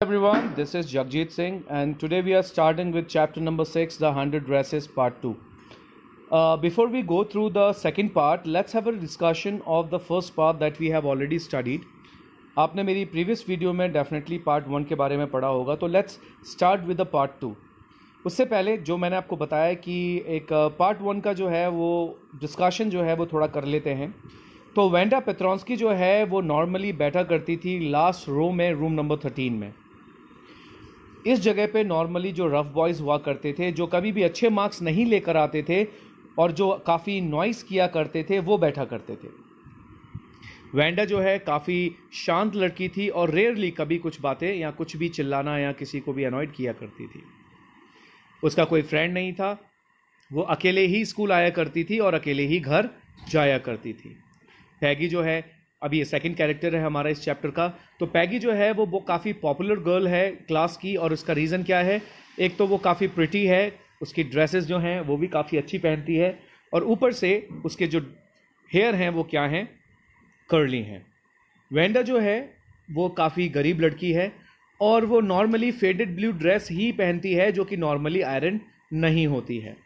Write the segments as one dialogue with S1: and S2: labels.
S1: Everyone, this is Jagjit Singh, and today we are starting with chapter number 6, The 100 Dresses, part 2. Before we go through the second part, let's have a discussion of the first part that we have already studied. आपने मेरी previous video में definitely part 1 के बारे में पढ़ा होगा, तो let's start with the part 2. उससे पहले जो मैंने आपको बताया कि एक पार्ट 1 का जो है वो डिस्कशन जो है वो थोड़ा कर लेते हैं. तो वेंडा पेट्रोंस्की जो है वो नॉर्मली बैठा करती थी लास्ट रो में, रूम नंबर 13 में. इस जगह पे नॉर्मली जो रफ बॉयज़ हुआ करते थे, जो कभी भी अच्छे मार्क्स नहीं लेकर आते थे और जो काफ़ी नॉइस किया करते थे, वो बैठा करते थे. वेंडा जो है काफ़ी शांत लड़की थी और रेयरली कभी कुछ बातें या कुछ भी चिल्लाना या किसी को भी अनॉयड किया करती थी. उसका कोई फ्रेंड नहीं था, वो अकेले ही स्कूल आया करती थी और अकेले ही घर जाया करती थी. पैगी जो है, अभी ये सेकंड कैरेक्टर है हमारा इस चैप्टर का. तो पैगी जो है वो काफ़ी पॉपुलर गर्ल है क्लास की, और उसका रीज़न क्या है? एक तो वो काफ़ी प्रिटी है, उसकी ड्रेसेस जो हैं वो भी काफ़ी अच्छी पहनती है, और ऊपर से उसके जो हेयर हैं वो क्या हैं? कर्ली हैं. वेंडा जो है वो काफ़ी गरीब लड़की है और वो नॉर्मली फेडेड ब्लू ड्रेस ही पहनती है, जो कि नॉर्मली आयरन नहीं होती है.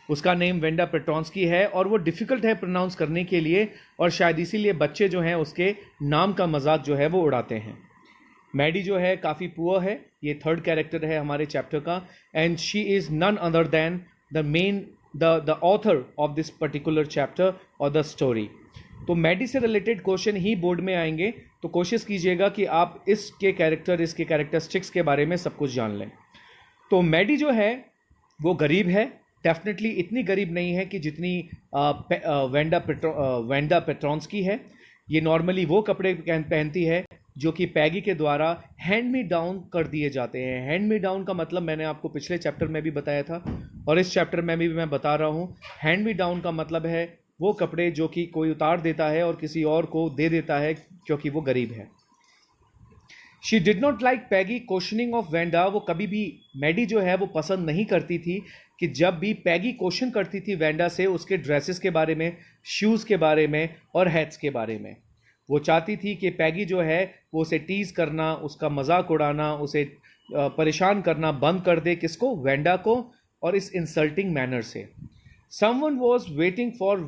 S1: उसका नेम वेंडा पेट्रोंस्की है और वो डिफ़िकल्ट है प्रोनाउंस करने के लिए, और शायद इसीलिए बच्चे जो हैं उसके नाम का मजाक जो है वो उड़ाते हैं. मैडी जो है काफ़ी पुअर है, ये थर्ड कैरेक्टर है हमारे चैप्टर का, and she is none other than the author of this particular chapter और द स्टोरी. तो मैडी से रिलेटेड क्वेश्चन ही बोर्ड में आएंगे, तो कोशिश कीजिएगा कि आप इसके कैरेक्टरिस्टिक्स के बारे में सब कुछ जान लें. तो मैडी जो है वो गरीब है, डेफिनेटली इतनी गरीब नहीं है कि जितनी वेंडा पेट्रोंस्की है. ये नॉर्मली वो कपड़े पहनती है जो कि पैगी के द्वारा हैंड मी डाउन कर दिए जाते हैं. हैंड मी डाउन का मतलब मैंने आपको पिछले चैप्टर में भी बताया था और इस चैप्टर में भी मैं बता रहा हूँ. हैंड मी डाउन का मतलब है वो कपड़े जो कि कोई उतार देता है और किसी और को दे देता है क्योंकि वो गरीब है. She did not like Peggy questioning of Wanda. वो कभी भी मैडी जो है वो पसंद नहीं करती थी कि जब भी पैगी क्वेश्चन करती थी वेंडा से उसके ड्रेसेस के बारे में, शूज़ के बारे में और हैट्स के बारे में. वो चाहती थी कि पैगी जो है वो उसे टीज़ करना, उसका मजाक उड़ाना, उसे परेशान करना बंद कर दे. किसको? वेंडा को, और इस इंसल्टिंग मैनर से. Someone was waiting for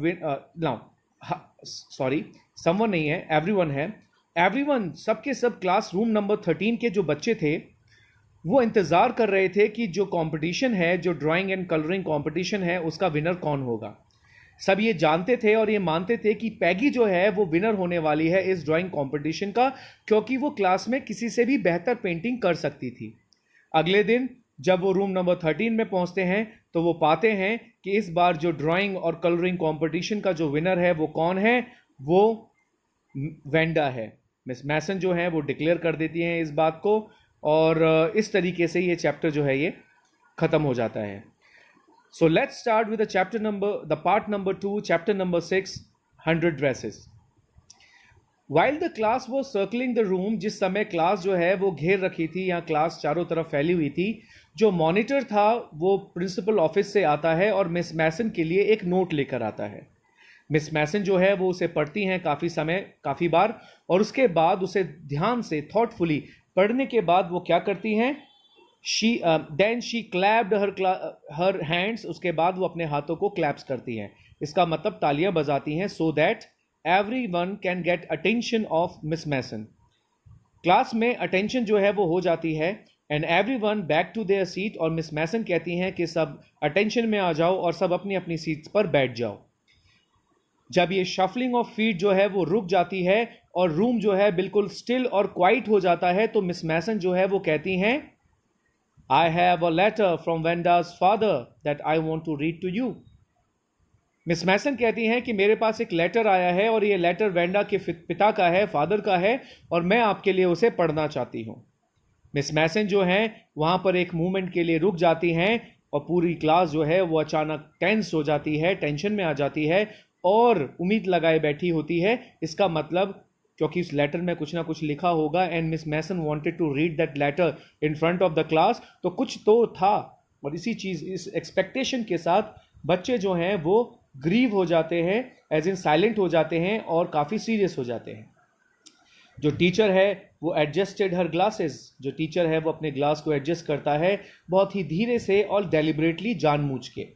S1: someone नहीं है, एवरीवन है. एवरीवन, सबके सब क्लास रूम नंबर 13 के जो बच्चे थे वो इंतज़ार कर रहे थे कि जो कंपटीशन है, जो ड्राइंग एंड कलरिंग कंपटीशन है, उसका विनर कौन होगा. सब ये जानते थे और ये मानते थे कि पैगी जो है वो विनर होने वाली है इस ड्राइंग कंपटीशन का, क्योंकि वो क्लास में किसी से भी बेहतर पेंटिंग कर सकती थी. अगले दिन जब वो रूम नंबर 13 में पहुंचते हैं तो वो पाते हैं कि इस बार जो ड्राइंग और कलरिंग कंपटीशन का जो विनर है वो कौन है? वो वेंडा है. मिस मैसन जो है वो डिक्लेयर कर देती हैं इस बात को, और इस तरीके से ये चैप्टर जो है ये ख़त्म हो जाता है. So let's start with the part number 2, chapter number 6, 100 dresses. While the class वो सर्कलिंग द रूम, जिस समय क्लास जो है वो घेर रखी थी या क्लास चारों तरफ फैली हुई थी, जो मॉनिटर था वो प्रिंसिपल ऑफिस से आता है और मिस मैसन के लिए एक नोट लेकर आता है. मिस मैसन जो है वो उसे पढ़ती हैं काफ़ी बार, और उसके बाद उसे ध्यान से थॉटफुली पढ़ने के बाद वो क्या करती हैं? Then she clapped her hands. उसके बाद वो अपने हाथों को क्लैप्स करती हैं. इसका मतलब तालियां बजाती हैं, so that everyone can get attention of Miss Mason. Class में अटेंशन जो है वो हो जाती है, and everyone back to their seat. और मिस मैसन कहती हैं कि सब अटेंशन में आ जाओ और सब अपनी अपनी सीट्स पर बैठ जाओ. जब ये शफलिंग ऑफ फीट जो है वो रुक जाती है और रूम जो है बिल्कुल स्टिल और क्वाइट हो जाता है, तो मिस मैसन जो है वो कहती हैं, I have a letter from Wanda's father that I want to read to you. Miss Mason कहती हैं कि मेरे पास एक लेटर आया है और ये लेटर वेंडा के पिता का है, फादर का है, और मैं आपके लिए उसे पढ़ना चाहती हूँ. मिस मैसन जो हैं वहाँ पर एक मोमेंट के लिए रुक जाती हैं और पूरी क्लास जो है वो अचानक टेंस हो जाती है, टेंशन में आ जाती है और उम्मीद लगाए बैठी होती है. इसका मतलब क्योंकि उस लेटर में कुछ ना कुछ लिखा होगा, and Miss Mason wanted to read that letter in front of the class, तो कुछ तो था. और इस एक्सपेक्टेशन के साथ बच्चे जो हैं वो ग्रीव हो जाते हैं, एज इन साइलेंट हो जाते हैं और काफ़ी सीरियस हो जाते हैं. जो टीचर है वो एडजस्टेड हर ग्लासेस, जो टीचर है वो अपने ग्लास को एडजस्ट करता है बहुत ही धीरे से और डेलिबरेटली, जानबूझ के।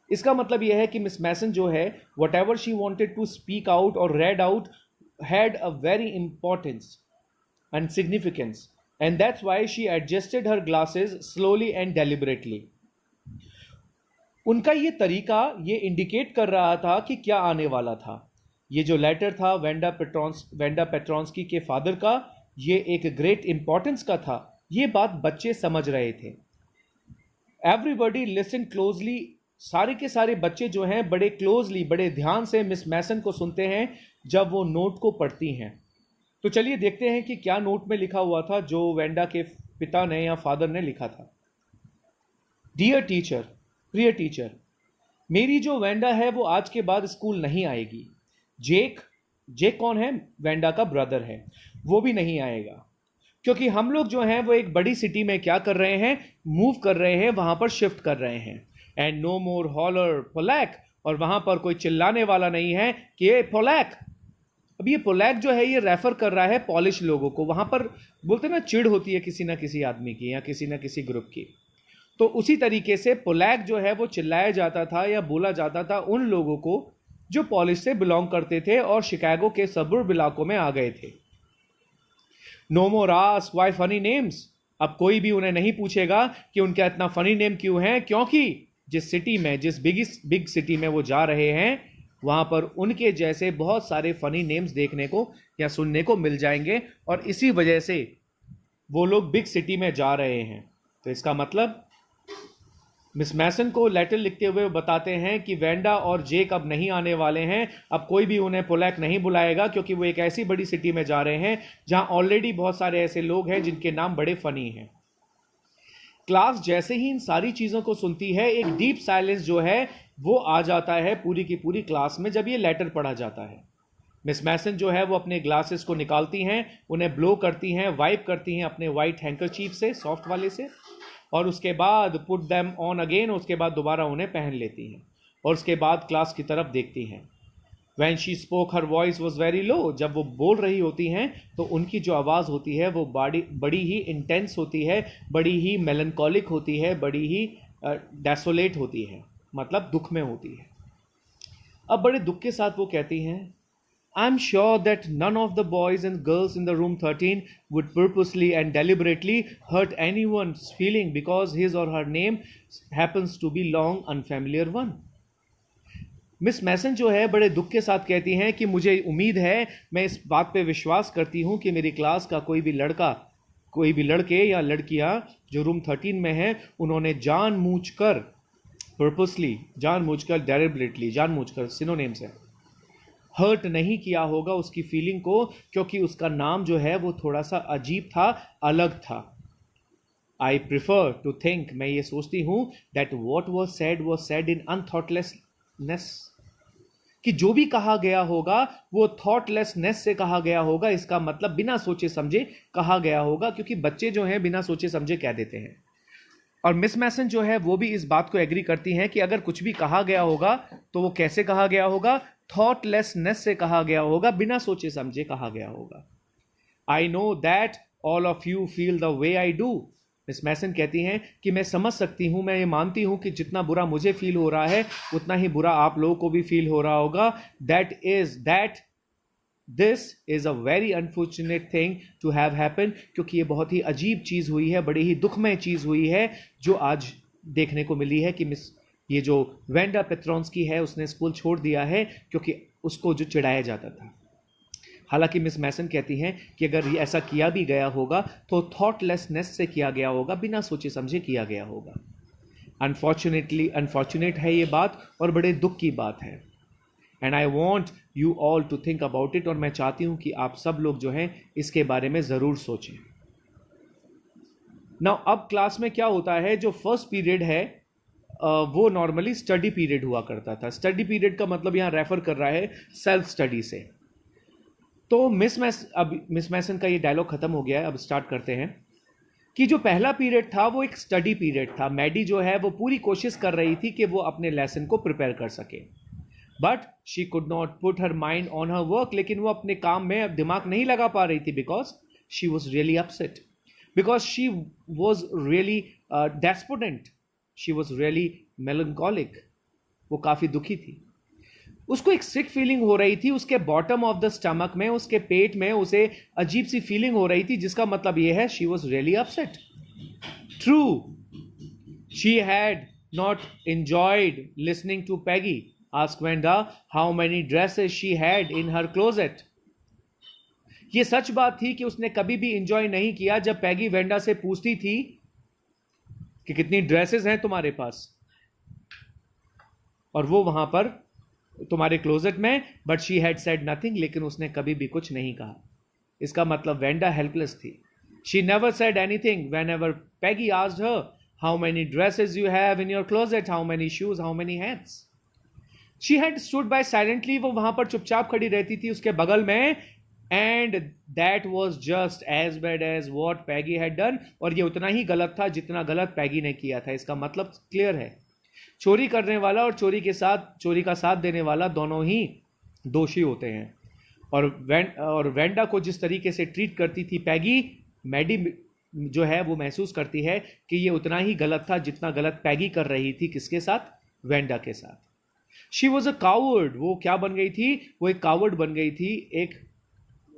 S1: इसका मतलब यह है कि मिस मैसन जो है, whatever she wanted to speak out और read out had a very importance and significance, and that's why she adjusted her glasses slowly and deliberately. उनका ये तरीका ये इंडिकेट कर रहा था कि क्या आने वाला था। ये जो लेटर था वेंडा पेट्रॉन्स्की के फादर का, ये एक ग्रेट इंपॉर्टेंस का था। ये बात बच्चे समझ रहे थे। एवरीबडी लिसन क्लोजली, सारे के सारे बच्चे जो हैं बड़े क्लोजली, बड़े ध्यान से मिस मैसन को सुनते हैं जब वो नोट को पढ़ती हैं। तो चलिए देखते हैं कि क्या नोट में लिखा हुआ था जो वेंडा के पिता ने या फादर ने लिखा था। डियर टीचर, प्रिय टीचर, मेरी जो वेंडा है वो आज के बाद स्कूल नहीं आएगी। जेक कौन है? वेंडा का ब्रदर है, वो भी नहीं आएगा, क्योंकि हम लोग जो हैं वो एक बड़ी सिटी में क्या कर रहे हैं, मूव कर रहे हैं, वहां पर शिफ्ट कर रहे हैं। And no more holler Polack, और वहां पर कोई चिल्लाने वाला नहीं है कि ये पोलैक। अब ये पोलैक जो है ये रेफर कर रहा है पॉलिश लोगों को। वहां पर बोलते ना चिढ़ होती है किसी ना किसी आदमी की या किसी ना किसी ग्रुप की, तो उसी तरीके से पोलैक जो है वो चिल्लाया जाता था या बोला जाता था उन लोगों को जो पॉलिश से बिलोंग करते थे और शिकागो के सबुर्ब इलाकों में आ गए थे। No more ask why funny names, अब कोई भी उन्हें नहीं पूछेगा कि उनका इतना फनी नेम क्यों है, क्योंकि जिस सिटी में, जिस बिग सिटी में वो जा रहे हैं, वहां पर उनके जैसे बहुत सारे फनी नेम्स देखने को या सुनने को मिल जाएंगे, और इसी वजह से वो लोग बिग सिटी में जा रहे हैं। तो इसका मतलब मिस मैसन को लेटर लिखते हुए बताते हैं कि वेंडा और जेक अब नहीं आने वाले हैं, अब कोई भी उन्हें पोलैक नहीं बुलाएगा, क्योंकि वो एक ऐसी बड़ी सिटी में जा रहे हैं जहां ऑलरेडी बहुत सारे ऐसे लोग हैं जिनके नाम बड़े फनी हैं। क्लास जैसे ही इन सारी चीज़ों को सुनती है, एक डीप साइलेंस जो है वो आ जाता है पूरी की पूरी क्लास में जब ये लेटर पढ़ा जाता है। मिस मैसन जो है वो अपने ग्लासेस को निकालती हैं, उन्हें ब्लो करती हैं, वाइप करती हैं अपने वाइट हैंकरचीफ से, सॉफ्ट वाले से, और उसके बाद पुट देम ऑन अगेन, उसके बाद दोबारा उन्हें पहन लेती हैं, और उसके बाद क्लास की तरफ देखती हैं। When she spoke, her voice was very low. जब वो बोल रही होती हैं तो उनकी जो आवाज़ होती है वो बड़ी ही इंटेंस होती है, बड़ी ही मेलनकॉलिक होती है, बड़ी ही डेसोलेट होती है, मतलब दुख में होती है। अब बड़े दुख के साथ वो कहती हैं, I'm sure that none of the boys and girls in the room 13 would purposely and deliberately hurt anyone's feeling because his or her name happens to be long unfamiliar one. Miss Mason जो है बड़े दुख के साथ कहती हैं कि मुझे उम्मीद है, मैं इस बात पे विश्वास करती हूँ कि मेरी क्लास का कोई भी लड़का, कोई भी लड़के या लड़कियाँ जो रूम 13 में हैं, उन्होंने जानबूझकर, पर्पसली, जानबूझकर, डेलिबरेटली, जानबूझकर सिनोनिम्स है, हर्ट नहीं किया होगा उसकी फीलिंग को, क्योंकि उसका नाम जो है वो थोड़ा सा अजीब था, अलग था। आई प्रिफर टू थिंक, मैं ये सोचती हूँ, that what was said in unthoughtlessness, कि जो भी कहा गया होगा वो थॉटलेसनेस से कहा गया होगा। इसका मतलब बिना सोचे समझे कहा गया होगा, क्योंकि बच्चे जो हैं बिना सोचे समझे कह देते हैं। और मिस मैसन जो है वो भी इस बात को एग्री करती हैं कि अगर कुछ भी कहा गया होगा तो वो कैसे कहा गया होगा, थॉटलेसनेस से कहा गया होगा, बिना सोचे समझे कहा गया होगा। I know that all of you feel the way I do, Miss Mason कहती हैं कि मैं समझ सकती हूँ, मैं ये मानती हूँ कि जितना बुरा मुझे फील हो रहा है उतना ही बुरा आप लोगों को भी फील हो रहा होगा। This is a very unfortunate thing to have happen, क्योंकि ये बहुत ही अजीब चीज़ हुई है, बड़ी ही दुखमय चीज़ हुई है जो आज देखने को मिली है कि ये जो वेंडा पेट्रॉन्स्की है उसने स्कूल छोड़ दिया है क्योंकि उसको जो चिढ़ाया जाता था। हालांकि मिस मैसन कहती हैं कि अगर ये ऐसा किया भी गया होगा तो थॉटलेसनेस से किया गया होगा, बिना सोचे समझे किया गया होगा। अनफॉर्चुनेट है ये बात और बड़े दुख की बात है। And I want you all to think about it, और मैं चाहती हूँ कि आप सब लोग जो हैं इसके बारे में ज़रूर सोचें। नाउ अब क्लास में क्या होता है, जो फर्स्ट पीरियड है वो नॉर्मली स्टडी पीरियड हुआ करता था। स्टडी पीरियड का मतलब यहाँ रेफर कर रहा है सेल्फ स्टडी से। तो मिस मैसन का ये डायलॉग खत्म हो गया है, अब स्टार्ट करते हैं कि जो पहला पीरियड था वो एक स्टडी पीरियड था। मैडी जो है वो पूरी कोशिश कर रही थी कि वो अपने लेसन को प्रिपेयर कर सके। But she could not put her mind on her work, लेकिन वो अपने काम में अब दिमाग नहीं लगा पा रही थी, because she was really upset, because she was really despondent, she was really melancholic, वो काफी दुखी थी। उसको एक सिक फीलिंग हो रही थी उसके बॉटम ऑफ द स्टमक में, उसके पेट में उसे अजीब सी फीलिंग हो रही थी, जिसका मतलब यह है she was really upset. True, she had not enjoyed listening to Peggy ask Wenda how many dresses she had in her closet. ये सच बात थी कि उसने कभी भी इंजॉय नहीं किया जब पैगी वेंडा से पूछती थी कि कितनी ड्रेसेस हैं तुम्हारे पास, और वो वहां पर तुम्हारे क्लोजेट में, but she had said nothing, लेकिन उसने कभी भी कुछ नहीं कहा। इसका मतलब वेंडा हेल्पलेस थी। She never said anything when ever Peggy asked her how many dresses you have in your closet, how many shoes, how many hats. She had stood by silently, वो वहां पर चुपचाप खड़ी रहती थी उसके बगल में, and that was just as bad as what Peggy had done, और ये उतना ही गलत था जितना गलत पैगी ने किया था। इसका मतलब क्लियर है, चोरी करने वाला और चोरी का साथ देने वाला दोनों ही दोषी होते हैं। और वेंडा को जिस तरीके से ट्रीट करती थी पैगी, मैडी जो है वो महसूस करती है कि ये उतना ही गलत था जितना गलत पैगी कर रही थी, किसके साथ, वेंडा के साथ। शी वॉज अ कावर्ड, वो क्या बन गई थी, वो एक कावर्ड बन गई थी, एक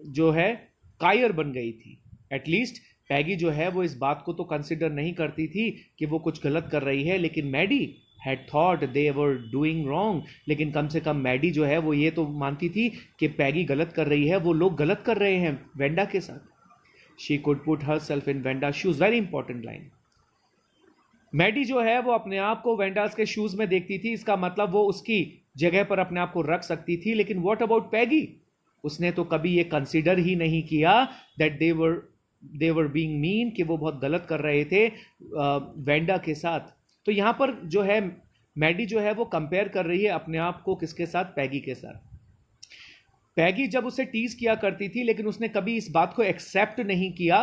S1: जो है कायर बन गई थी। एटलीस्ट पैगी जो है वो इस बात को तो कंसिडर नहीं करती थी कि वो कुछ गलत कर रही है, लेकिन Maddie had thought they were doing wrong, लेकिन कम से कम मैडी जो है वो ये तो मानती थी कि पैगी गलत कर रही है, वो लोग गलत कर रहे हैं वेंडा के साथ। She could put herself in Venda's shoes, very important line. Maddie जो है वो अपने आप को वेंडास के शूज में देखती थी, इसका मतलब वो उसकी जगह पर अपने आप को रख सकती थी, लेकिन व्हाट अबाउट पैगी, उसने तो कभी ये कंसिडर ही नहीं किया that they were being mean, कि वो बहुत गलत कर रहे थे वेंडा के साथ। तो यहां पर जो है मैडी जो है वो कंपेयर कर रही है अपने आप को किसके साथ, पैगी के साथ। पैगी जब उसे टीज किया करती थी, लेकिन उसने कभी इस बात को एक्सेप्ट नहीं किया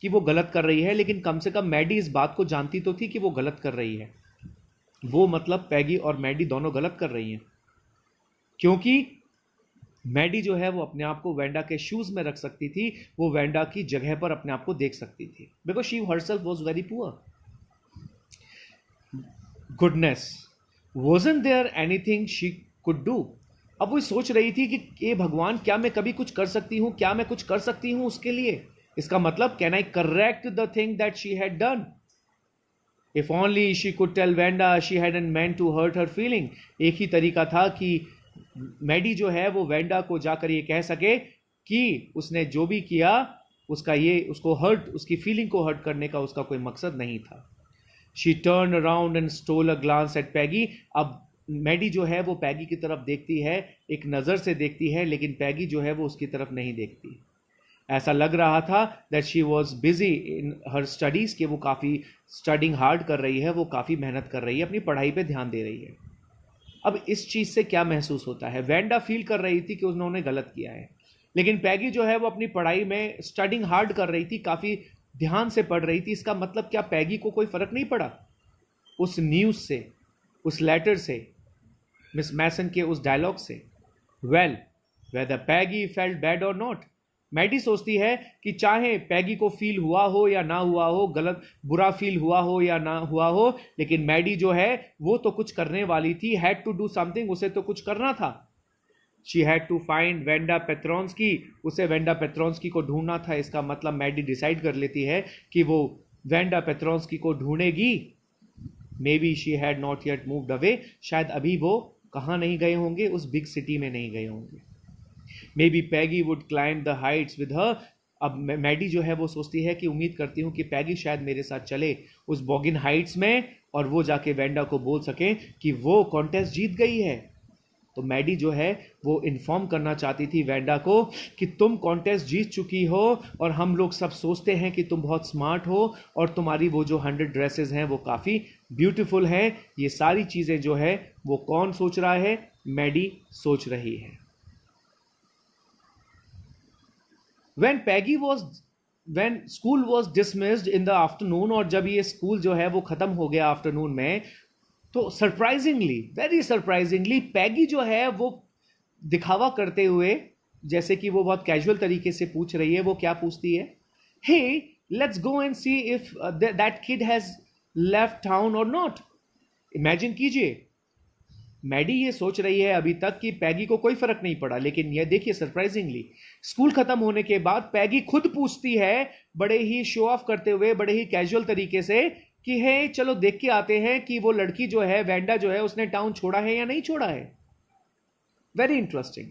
S1: कि वो गलत कर रही है, लेकिन कम से कम मैडी इस बात को जानती तो थी कि वो गलत कर रही है। वो मतलब पैगी और मैडी दोनों गलत कर रही हैं, क्योंकि मैडी जो है वो अपने आप को वेंडा के शूज में रख सकती थी, वो वेंडा की जगह पर अपने आप को देख सकती थी, because she herself was very poor. Goodness, wasn't there anything she could do? अब वो सोच रही थी कि ये भगवान, क्या मैं कभी कुछ कर सकती हूं, क्या मैं कुछ कर सकती हूं उसके लिए। इसका मतलब can I correct the thing that she had done. If only she could tell Wanda she hadn't meant to hurt her feeling. एक ही तरीका था कि मैडी जो है वो वेंडा को जाकर ये कह सके कि उसने जो भी किया उसको हर्ट, उसकी फीलिंग को हर्ट करने का उसका कोई मकसद नहीं था। She turned around and stole a glance at Peggy. अब मैडी जो है वो पैगी की तरफ देखती है, एक नज़र से देखती है, लेकिन पैगी जो है वो उसकी तरफ नहीं देखती। ऐसा लग रहा था that she was busy in her studies, कि वो काफ़ी स्टडिंग हार्ड कर रही है, वो काफ़ी मेहनत कर रही है, अपनी पढ़ाई पे ध्यान दे रही है। अब इस चीज़ से क्या महसूस होता है, वेंडा फील कर रही थी कि उन्होंने गलत किया है, लेकिन पैगी जो है वो अपनी पढ़ाई में स्टडिंग हार्ड कर रही थी, काफ़ी ध्यान से पढ़ रही थी। इसका मतलब क्या पैगी को कोई फर्क नहीं पड़ा उस न्यूज से, उस लेटर से, मिस मैसन के उस डायलॉग से? वेल, वेदर पैगी फेल्ट बैड और नॉट, मैडी सोचती है कि चाहे पैगी को फील हुआ हो या ना हुआ हो, गलत बुरा फील हुआ हो या ना हुआ हो, लेकिन मैडी जो है वो तो कुछ करने वाली थी, हैड टू डू समथिंग, उसे तो कुछ करना था। She had to find Wanda Petronski, उसे वेंडा पेट्रोन्स्की को ढूंढना था। इसका मतलब मैडी डिसाइड कर लेती है कि वो वेंडा पेट्रोन्स्की को ढूंढेगी। Maybe she had not yet moved away, शायद अभी वो कहाँ नहीं गए होंगे, उस बिग सिटी में नहीं गए होंगे। May be Peggy would climb the Heights with her. अब मैडी जो है वो सोचती है कि उम्मीद करती हूँ कि पैगी शायद मेरे साथ चले उस बॉगिन हाइट्स में, और वो जाके वेंडा को बोल सके कि वो कॉन्टेस्ट जीत गई है। तो मैडी जो है वो इन्फॉर्म करना चाहती थी वेंडा को कि तुम कॉन्टेस्ट जीत चुकी हो, और हम लोग सब सोचते हैं कि तुम बहुत स्मार्ट हो, और तुम्हारी वो जो 100 ड्रेसेस हैं वो काफ़ी ब्यूटीफुल हैं। ये सारी चीज़ें जो है वो कौन सोच रहा है, मैडी सोच रही है। when school was dismissed in the afternoon, और जब ये स्कूल जो है वो ख़त्म हो गया आफ्टरनून में, तो सरप्राइजिंगली, वेरी सरप्राइजिंगली, पैगी जो है वो दिखावा करते हुए, जैसे कि वो बहुत कैजुअल तरीके से पूछ रही है, वो क्या पूछती है, hey let's go and see if that kid has left town और नॉट। इमेजिन कीजिए, मैडी ये सोच रही है अभी तक कि पैगी को कोई फर्क नहीं पड़ा, लेकिन ये देखिए सरप्राइजिंगली स्कूल खत्म होने के बाद पैगी खुद पूछती है, बड़े ही शो ऑफ करते हुए, बड़े ही कैजुअल तरीके से, कि है चलो देख के आते हैं कि वो लड़की जो है, वेंडा जो है, उसने टाउन छोड़ा है या नहीं छोड़ा है। Very interesting.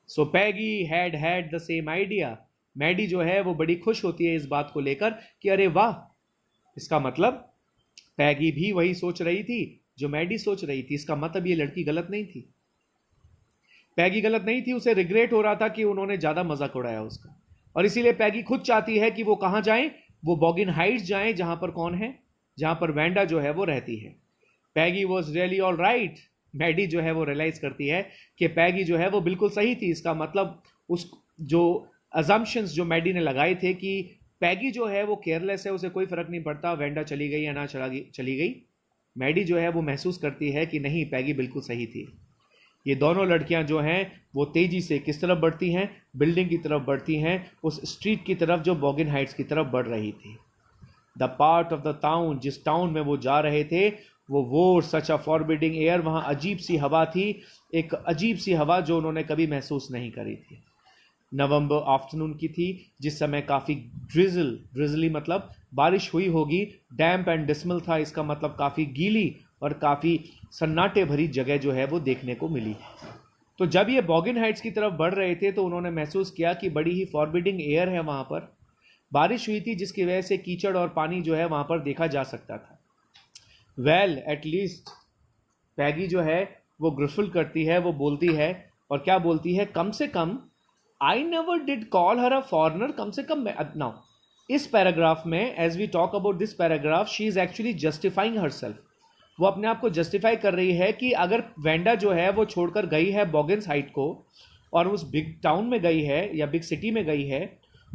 S1: So Peggy had the same idea. Maddie जो है वो बड़ी खुश होती है इस बात को लेकर कि अरे वाह, इसका मतलब पैगी भी वही सोच रही थी जो मैडी सोच रही थी। इसका मतलब ये लड़की गलत नहीं थी, पैगी गलत नहीं थी। उसे रिग्रेट हो रहा था कि उन्होंने ज्यादा मजाक उड़ाया उसका, और इसीलिए पैगी खुद चाहती है कि वो कहां जाएं, वो बॉगिन हाइट्स जाएं, जहां पर कौन है, जहां पर वेंडा जो है वो रहती है। Peggy was really all right. Maddie जो है वो रियलाइज करती है कि पैगी जो है वो बिल्कुल सही थी। इसका मतलब उस जो अजम्पशंस जो मैडी ने लगाए थे कि पैगी जो है वो केयरलेस है, उसे कोई फर्क नहीं पड़ता वेंडा चली गई या ना चली गई, मैडी जो है वो महसूस करती है कि नहीं, पैगी बिल्कुल सही थी। ये दोनों लड़कियां जो हैं वो तेजी से किस तरफ बढ़ती हैं, बिल्डिंग की तरफ बढ़ती हैं, उस स्ट्रीट की तरफ जो बॉगिन हाइट्स की तरफ बढ़ रही थी। The part of the town, जिस टाउन में वो जा रहे थे, वो सच अ फॉरबिडिंग एयर, वहां अजीब सी हवा थी, एक अजीब सी हवा जो उन्होंने कभी महसूस नहीं करी थी। नवंबर आफ्टरनून की थी, जिस समय काफ़ी ड्रिजली मतलब बारिश हुई होगी, डैम्प एंड डिस्मल था, इसका मतलब काफ़ी गीली और काफ़ी सन्नाटे भरी जगह जो है वो देखने को मिली। तो जब ये बॉगिन हाइट्स की तरफ बढ़ रहे थे तो उन्होंने महसूस किया कि बड़ी ही फॉरबिडिंग एयर है वहाँ पर। बारिश हुई थी जिसकी वजह से कीचड़ और पानी जो है वहाँ पर देखा जा सकता था। वेल एट लीस्ट पैगी जो है वो ग्रिफल करती है, वो बोलती है, और क्या बोलती है, कम से कम I never did call her a foreigner. कम से कम नाउ इस पैराग्राफ में, as we talk about this paragraph, she is actually justifying herself. वो अपने आप को जस्टिफाई कर रही है कि अगर वेंडा जो है वो छोड़कर गई है बॉगिन्स हाइट को और उस बिग टाउन में गई है या बिग सिटी में गई है,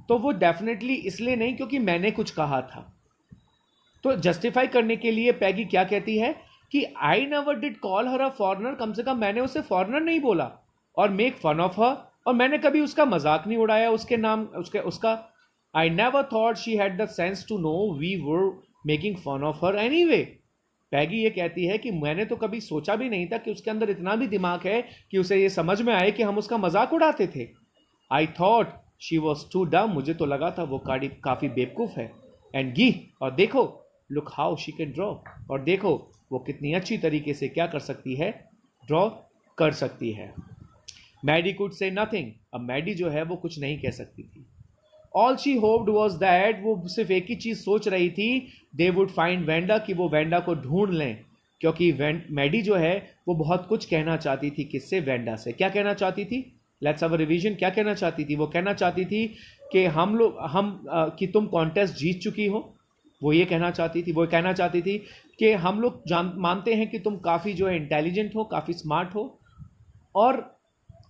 S1: तो वो डेफिनेटली इसलिए नहीं क्योंकि मैंने कुछ कहा था। तो जस्टिफाई करने के लिए पैगी क्या कहती है कि I never did call her a foreigner, कम से कम मैंने उसे फॉरनर नहीं बोला, और मेक फन ऑफ हर, और मैंने कभी उसका मजाक नहीं उड़ाया, उसके नाम उसका I never thought she had the sense to know we were making fun of her anyway. Peggy ये कहती है कि मैंने तो कभी सोचा भी नहीं था कि उसके अंदर इतना भी दिमाग है कि उसे ये समझ में आए कि हम उसका मजाक उड़ाते थे। I thought she was too dumb, मुझे तो लगा था वो काफी बेवकूफ है। एंड गी, और देखो, look how she can draw, और देखो वो कितनी अच्छी तरीके से क्या कर सकती है, ड्रॉ कर सकती है। Maddie could say nothing. अब मैडी जो है वो कुछ नहीं कह सकती थी। All she hoped was that, वो सिर्फ एक ही चीज सोच रही थी, दे वुड फाइंड वेंडा, कि वो वेंडा को ढूंढ लें। क्योंकि मैडी जो है वो बहुत कुछ कहना चाहती थी। किससे? वेंडा से। क्या कहना चाहती थी? Let's have a revision. क्या कहना चाहती थी? वो कहना चाहती थी कि कि तुम कॉन्टेस्ट जीत चुकी हो। वो ये कहना चाहती थी। वो कहना चाहती थी कि हम लोग मानते हैं कि तुम काफ़ी जो है इंटेलिजेंट हो, काफ़ी स्मार्ट हो, और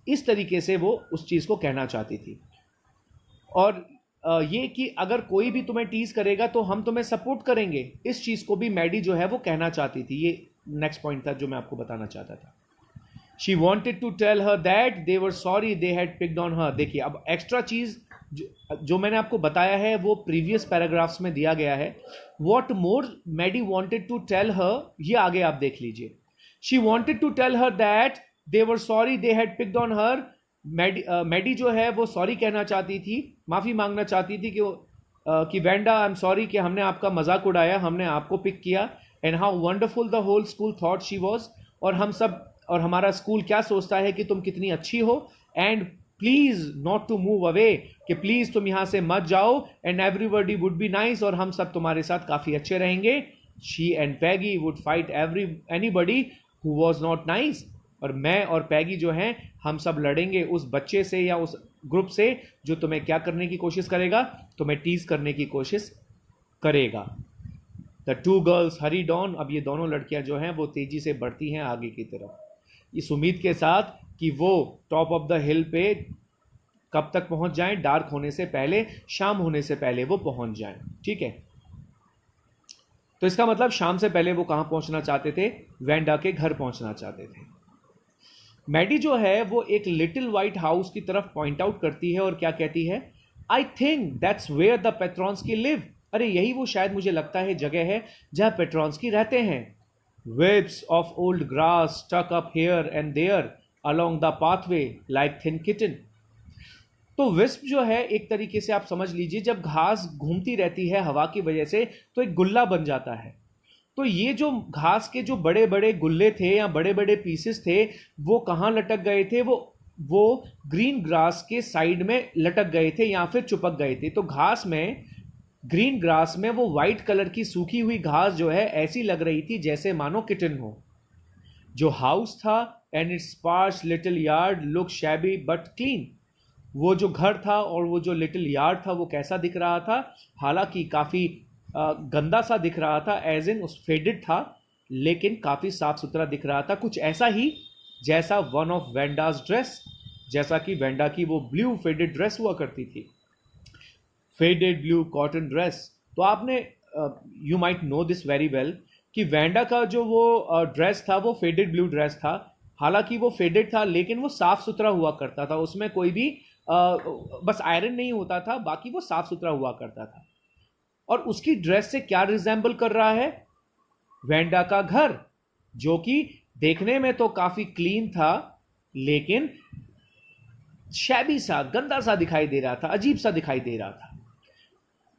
S1: इस तरीके से वो उस चीज़ को कहना चाहती थी। और ये कि अगर कोई भी तुम्हें टीज करेगा तो हम तुम्हें सपोर्ट करेंगे, इस चीज़ को भी मैडी जो है वो कहना चाहती थी। ये नेक्स्ट पॉइंट था जो मैं आपको बताना चाहता था। She wanted to tell her that they were sorry they had picked on her. देखिए, अब एक्स्ट्रा चीज़ जो मैंने आपको बताया है वो प्रीवियस पैराग्राफ्स में दिया गया है। What more Maddie wanted to tell her, ये आगे आप देख लीजिए। She wanted to tell her that they were sorry they had picked on her. Maddie जो है वो सॉरी कहना चाहती थी, माफ़ी मांगना चाहती थी कि वेंडा, आई एम सॉरी कि हमने आपका मजाक उड़ाया, हमने आपको पिक किया, and how wonderful the whole school thought she was, और हम सब और हमारा स्कूल क्या सोचता है कि तुम कितनी अच्छी हो, and please not to move away, कि प्लीज तुम यहां से मत जाओ, and everybody would be nice, और हम सब तुम्हारे साथ काफी अच्छे रहेंगे। She and Peggy would fight anybody who was not nice, और मैं और पैगी जो हैं हम सब लड़ेंगे उस बच्चे से या उस ग्रुप से जो तुम्हें क्या करने की कोशिश करेगा, तुम्हें टीज करने की कोशिश करेगा। The two girls hurried on. अब ये दोनों लड़कियां जो हैं वो तेजी से बढ़ती हैं आगे की तरफ, इस उम्मीद के साथ कि वो टॉप ऑफ द हिल पे कब तक पहुंच जाएं, डार्क होने से पहले, शाम होने से पहले वो पहुंच जाएं। ठीक है। तो इसका मतलब शाम से पहले वो कहाँ पहुंचना चाहते थे? वेंडा के घर पहुंचना चाहते थे। मैडी जो है वो एक लिटिल व्हाइट हाउस की तरफ पॉइंट आउट करती है और क्या कहती है? I think that's where the Petronski live. अरे यही वो शायद मुझे लगता है जगह है जहां पेट्रॉन्स्की रहते हैं। Wisps of old grass stuck up here and there along the pathway like thin kitten. तो विस्प जो है एक तरीके से आप समझ लीजिए, जब घास घूमती रहती है हवा की वजह से तो एक गुल्ला बन जाता है। तो ये जो घास के जो बड़े बड़े गुल्ले थे या बड़े बड़े पीसेस थे वो कहाँ लटक गए थे? वो ग्रीन ग्रास के साइड में लटक गए थे या फिर चिपक गए थे। तो घास में, ग्रीन ग्रास में वो वाइट कलर की सूखी हुई घास जो है ऐसी लग रही थी जैसे मानो किटन हो। जो हाउस था and its sparse little yard look shabby but clean. वो जो घर था और वो जो लिटिल यार्ड था वो कैसा दिख रहा था? हालांकि काफ़ी गंदा सा दिख रहा था, एज इन उस फेडेड था, लेकिन काफ़ी साफ सुथरा दिख रहा था। कुछ ऐसा ही जैसा वन ऑफ वेंडाज ड्रेस, जैसा कि वेंडा की वो ब्लू फेडेड ड्रेस हुआ करती थी, फेडेड ब्लू कॉटन ड्रेस। तो आपने you might know this very well कि वेंडा का जो वो ड्रेस था वो फेडेड ब्लू ड्रेस था। हालांकि वो फेडेड था लेकिन वो साफ सुथरा हुआ करता था, उसमें कोई भी बस आयरन नहीं होता था, बाकी वो साफ सुथरा हुआ करता था। और उसकी ड्रेस से क्या रिजेंबल कर रहा है? वेंडा का घर, जो कि देखने में तो काफी क्लीन था लेकिन शैबी सा, गंदा सा दिखाई दे रहा था, अजीब सा दिखाई दे रहा था।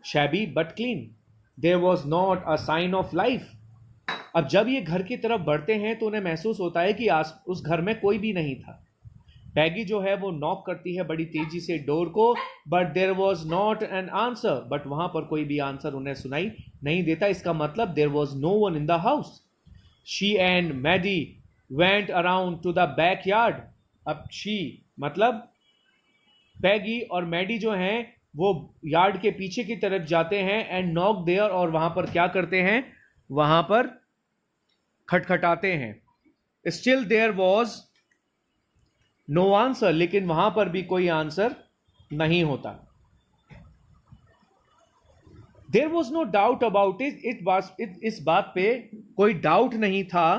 S1: Shabby but clean, there was not a sign of life. अब जब ये घर की तरफ बढ़ते हैं तो उन्हें महसूस होता है कि उस घर में कोई भी नहीं था। पैगी जो है वो नॉक करती है बड़ी तेजी से डोर को, but there was not an answer. But वहां पर कोई भी आंसर उन्हें सुनाई नहीं देता। इसका मतलब there was no one in the house. She and Maddie went around to the back yard. अब शी मतलब पैगी और मैडी जो हैं वो यार्ड के पीछे की तरफ जाते हैं एंड नॉक देयर, और वहां पर क्या करते हैं? वहां पर खटखटाते हैं। Still there was no answer, लेकिन वहां पर भी कोई आंसर नहीं होता। There was no doubt about it, इस बात पे कोई डाउट नहीं था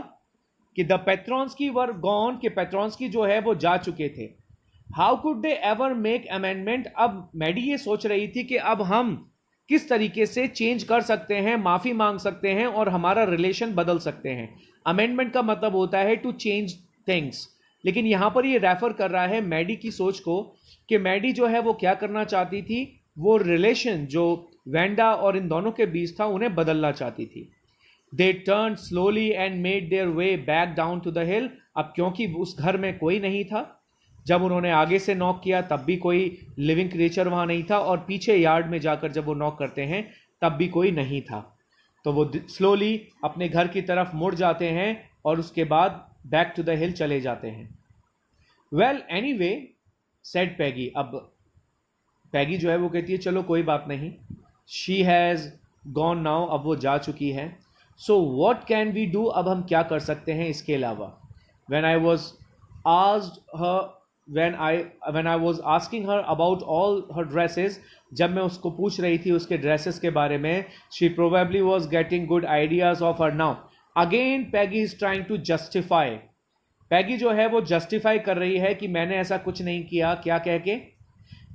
S1: कि द पेट्रॉन्स्की वर गॉन, कि पेट्रॉन्स्की जो है वो जा चुके थे। How could they ever make amendment? अब मैडी ये सोच रही थी कि अब हम किस तरीके से चेंज कर सकते हैं, माफी मांग सकते हैं और हमारा रिलेशन बदल सकते हैं। अमेंडमेंट का मतलब होता है टू चेंज थिंग्स, लेकिन यहां पर ये रेफर कर रहा है मैडी की सोच को कि मैडी जो है वो क्या करना चाहती थी? वो रिलेशन जो वेंडा और इन दोनों के बीच था उन्हें बदलना चाहती थी। They turn slowly and made their way back down to the hill. अब क्योंकि उस घर में कोई नहीं था, जब उन्होंने आगे से नॉक किया तब भी कोई लिविंग क्रिएचर वहां नहीं था, और पीछे यार्ड में जाकर जब वो नॉक करते हैं तब भी कोई नहीं था। तो वो स्लोली अपने घर की तरफ मुड़ जाते हैं और उसके बाद बैक टू द हिल चले जाते हैं। वेल एनीवे सेड पैगी। अब पैगी जो है वो कहती है चलो कोई बात नहीं, शी हैज़ गॉन नाउ, अब वो जा चुकी है। So what can we do? अब हम क्या कर सकते हैं इसके अलावा? When I was asked her, when I was asking her about all her dresses, जब मैं उसको पूछ रही थी उसके ड्रेसेस के बारे में, she probably was getting good ideas of her now. Again Peggy is trying to justify. पैगी जो है वो जस्टिफाई कर रही है कि मैंने ऐसा कुछ नहीं किया। क्या कह के?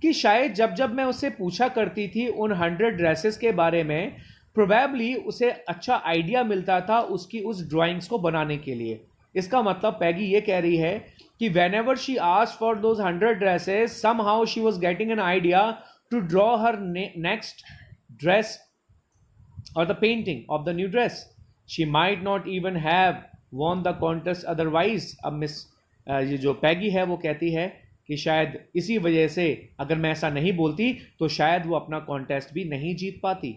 S1: कि शायद जब जब मैं उससे पूछा करती थी उन 100 ड्रेसेस के बारे में, प्रोबेबली उसे अच्छा आइडिया मिलता था उसकी उस ड्राइंग्स को बनाने के लिए। इसका मतलब पैगी ये कह रही है कि whenever she asked for those 100 dresses, somehow she was getting an idea to draw her next dress or the painting of the new dress. She might not even have won the contest otherwise. अब ये जो पैगी है वो कहती है कि शायद इसी वजह से अगर मैं ऐसा नहीं बोलती तो शायद वो अपना कॉन्टेस्ट भी नहीं जीत पाती।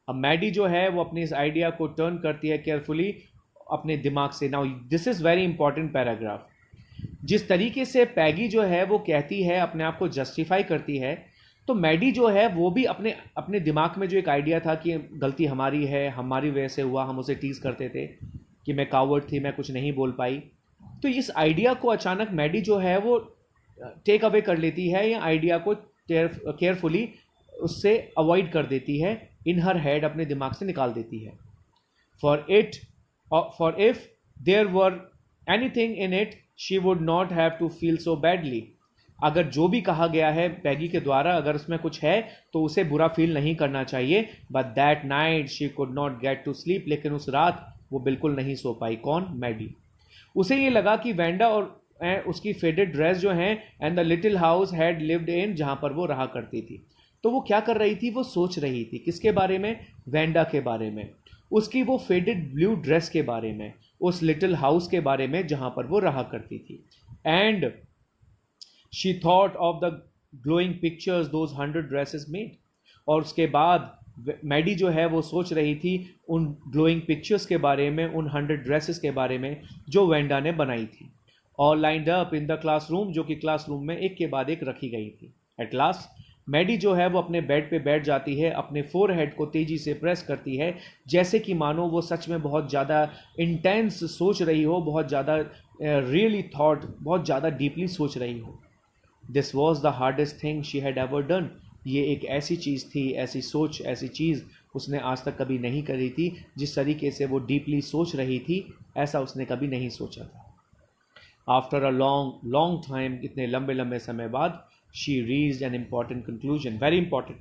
S1: अब मैडी जो है वो अपने इस आइडिया को टर्न करती है केयरफुली अपने दिमाग से। Now this is very important paragraph. जिस तरीके से पैगी जो है वो कहती है, अपने आप को जस्टिफाई करती है, तो मैडी जो है वो भी अपने अपने दिमाग में जो एक आइडिया था कि गलती हमारी है, हमारी वजह से हुआ, हम उसे टीज करते थे कि मैं कावर्ड थी, मैं कुछ नहीं बोल पाई। तो इस आइडिया को अचानक मैडी जो है वो टेक अवे कर लेती है, या आइडिया को केयरफुली उससे अवॉइड कर देती है, इन हर हेड अपने दिमाग से निकाल देती है। for if there were anything in it, she would not have to feel so badly. अगर जो भी कहा गया है पैगी के द्वारा, अगर उसमें कुछ है तो उसे बुरा फील नहीं करना चाहिए. But that night she could not get to sleep. लेकिन उस रात वो बिल्कुल नहीं सो पाई. कौन? मैडी. उसे ये लगा कि वेंडा और उसकी फेडेड ड्रेस जो हैं and the little house had lived in, जहां पर वो रहा करती थी. तो वो क्या कर रही थी? वो सोच रही थी. किसके बारे में? वेंडा के बारे में. उसकी वो फेडेड ब्लू ड्रेस के बारे में, उस लिटिल हाउस के बारे में जहां पर वो रहा करती थी. And she thought of the glowing pictures those 100 dresses made. और उसके बाद मैडी जो है वो सोच रही थी उन ग्लोइंग पिक्चर्स के बारे में, उन 100 ड्रेसेस के बारे में जो वेंडा ने बनाई थी. All lined up in the classroom, जो कि क्लासरूम में एक के बाद एक रखी गई थी. एट लास्ट मैडी जो है वो अपने बेड पे बैठ जाती है, अपने फोरहेड को तेजी से प्रेस करती है, जैसे कि मानो वो सच में बहुत ज़्यादा इंटेंस सोच रही हो, बहुत ज़्यादा रियली थॉट, बहुत ज़्यादा डीपली सोच रही हो. This was the hardest thing she had ever done. ये एक ऐसी चीज़ थी, ऐसी सोच, ऐसी चीज़ उसने आज तक कभी नहीं करी थी. जिस तरीके से वो डीपली सोच रही थी, ऐसा उसने कभी नहीं सोचा था. आफ्टर अ लॉन्ग टाइम, इतने लंबे लंबे समय बाद, she reached an important conclusion. Very important.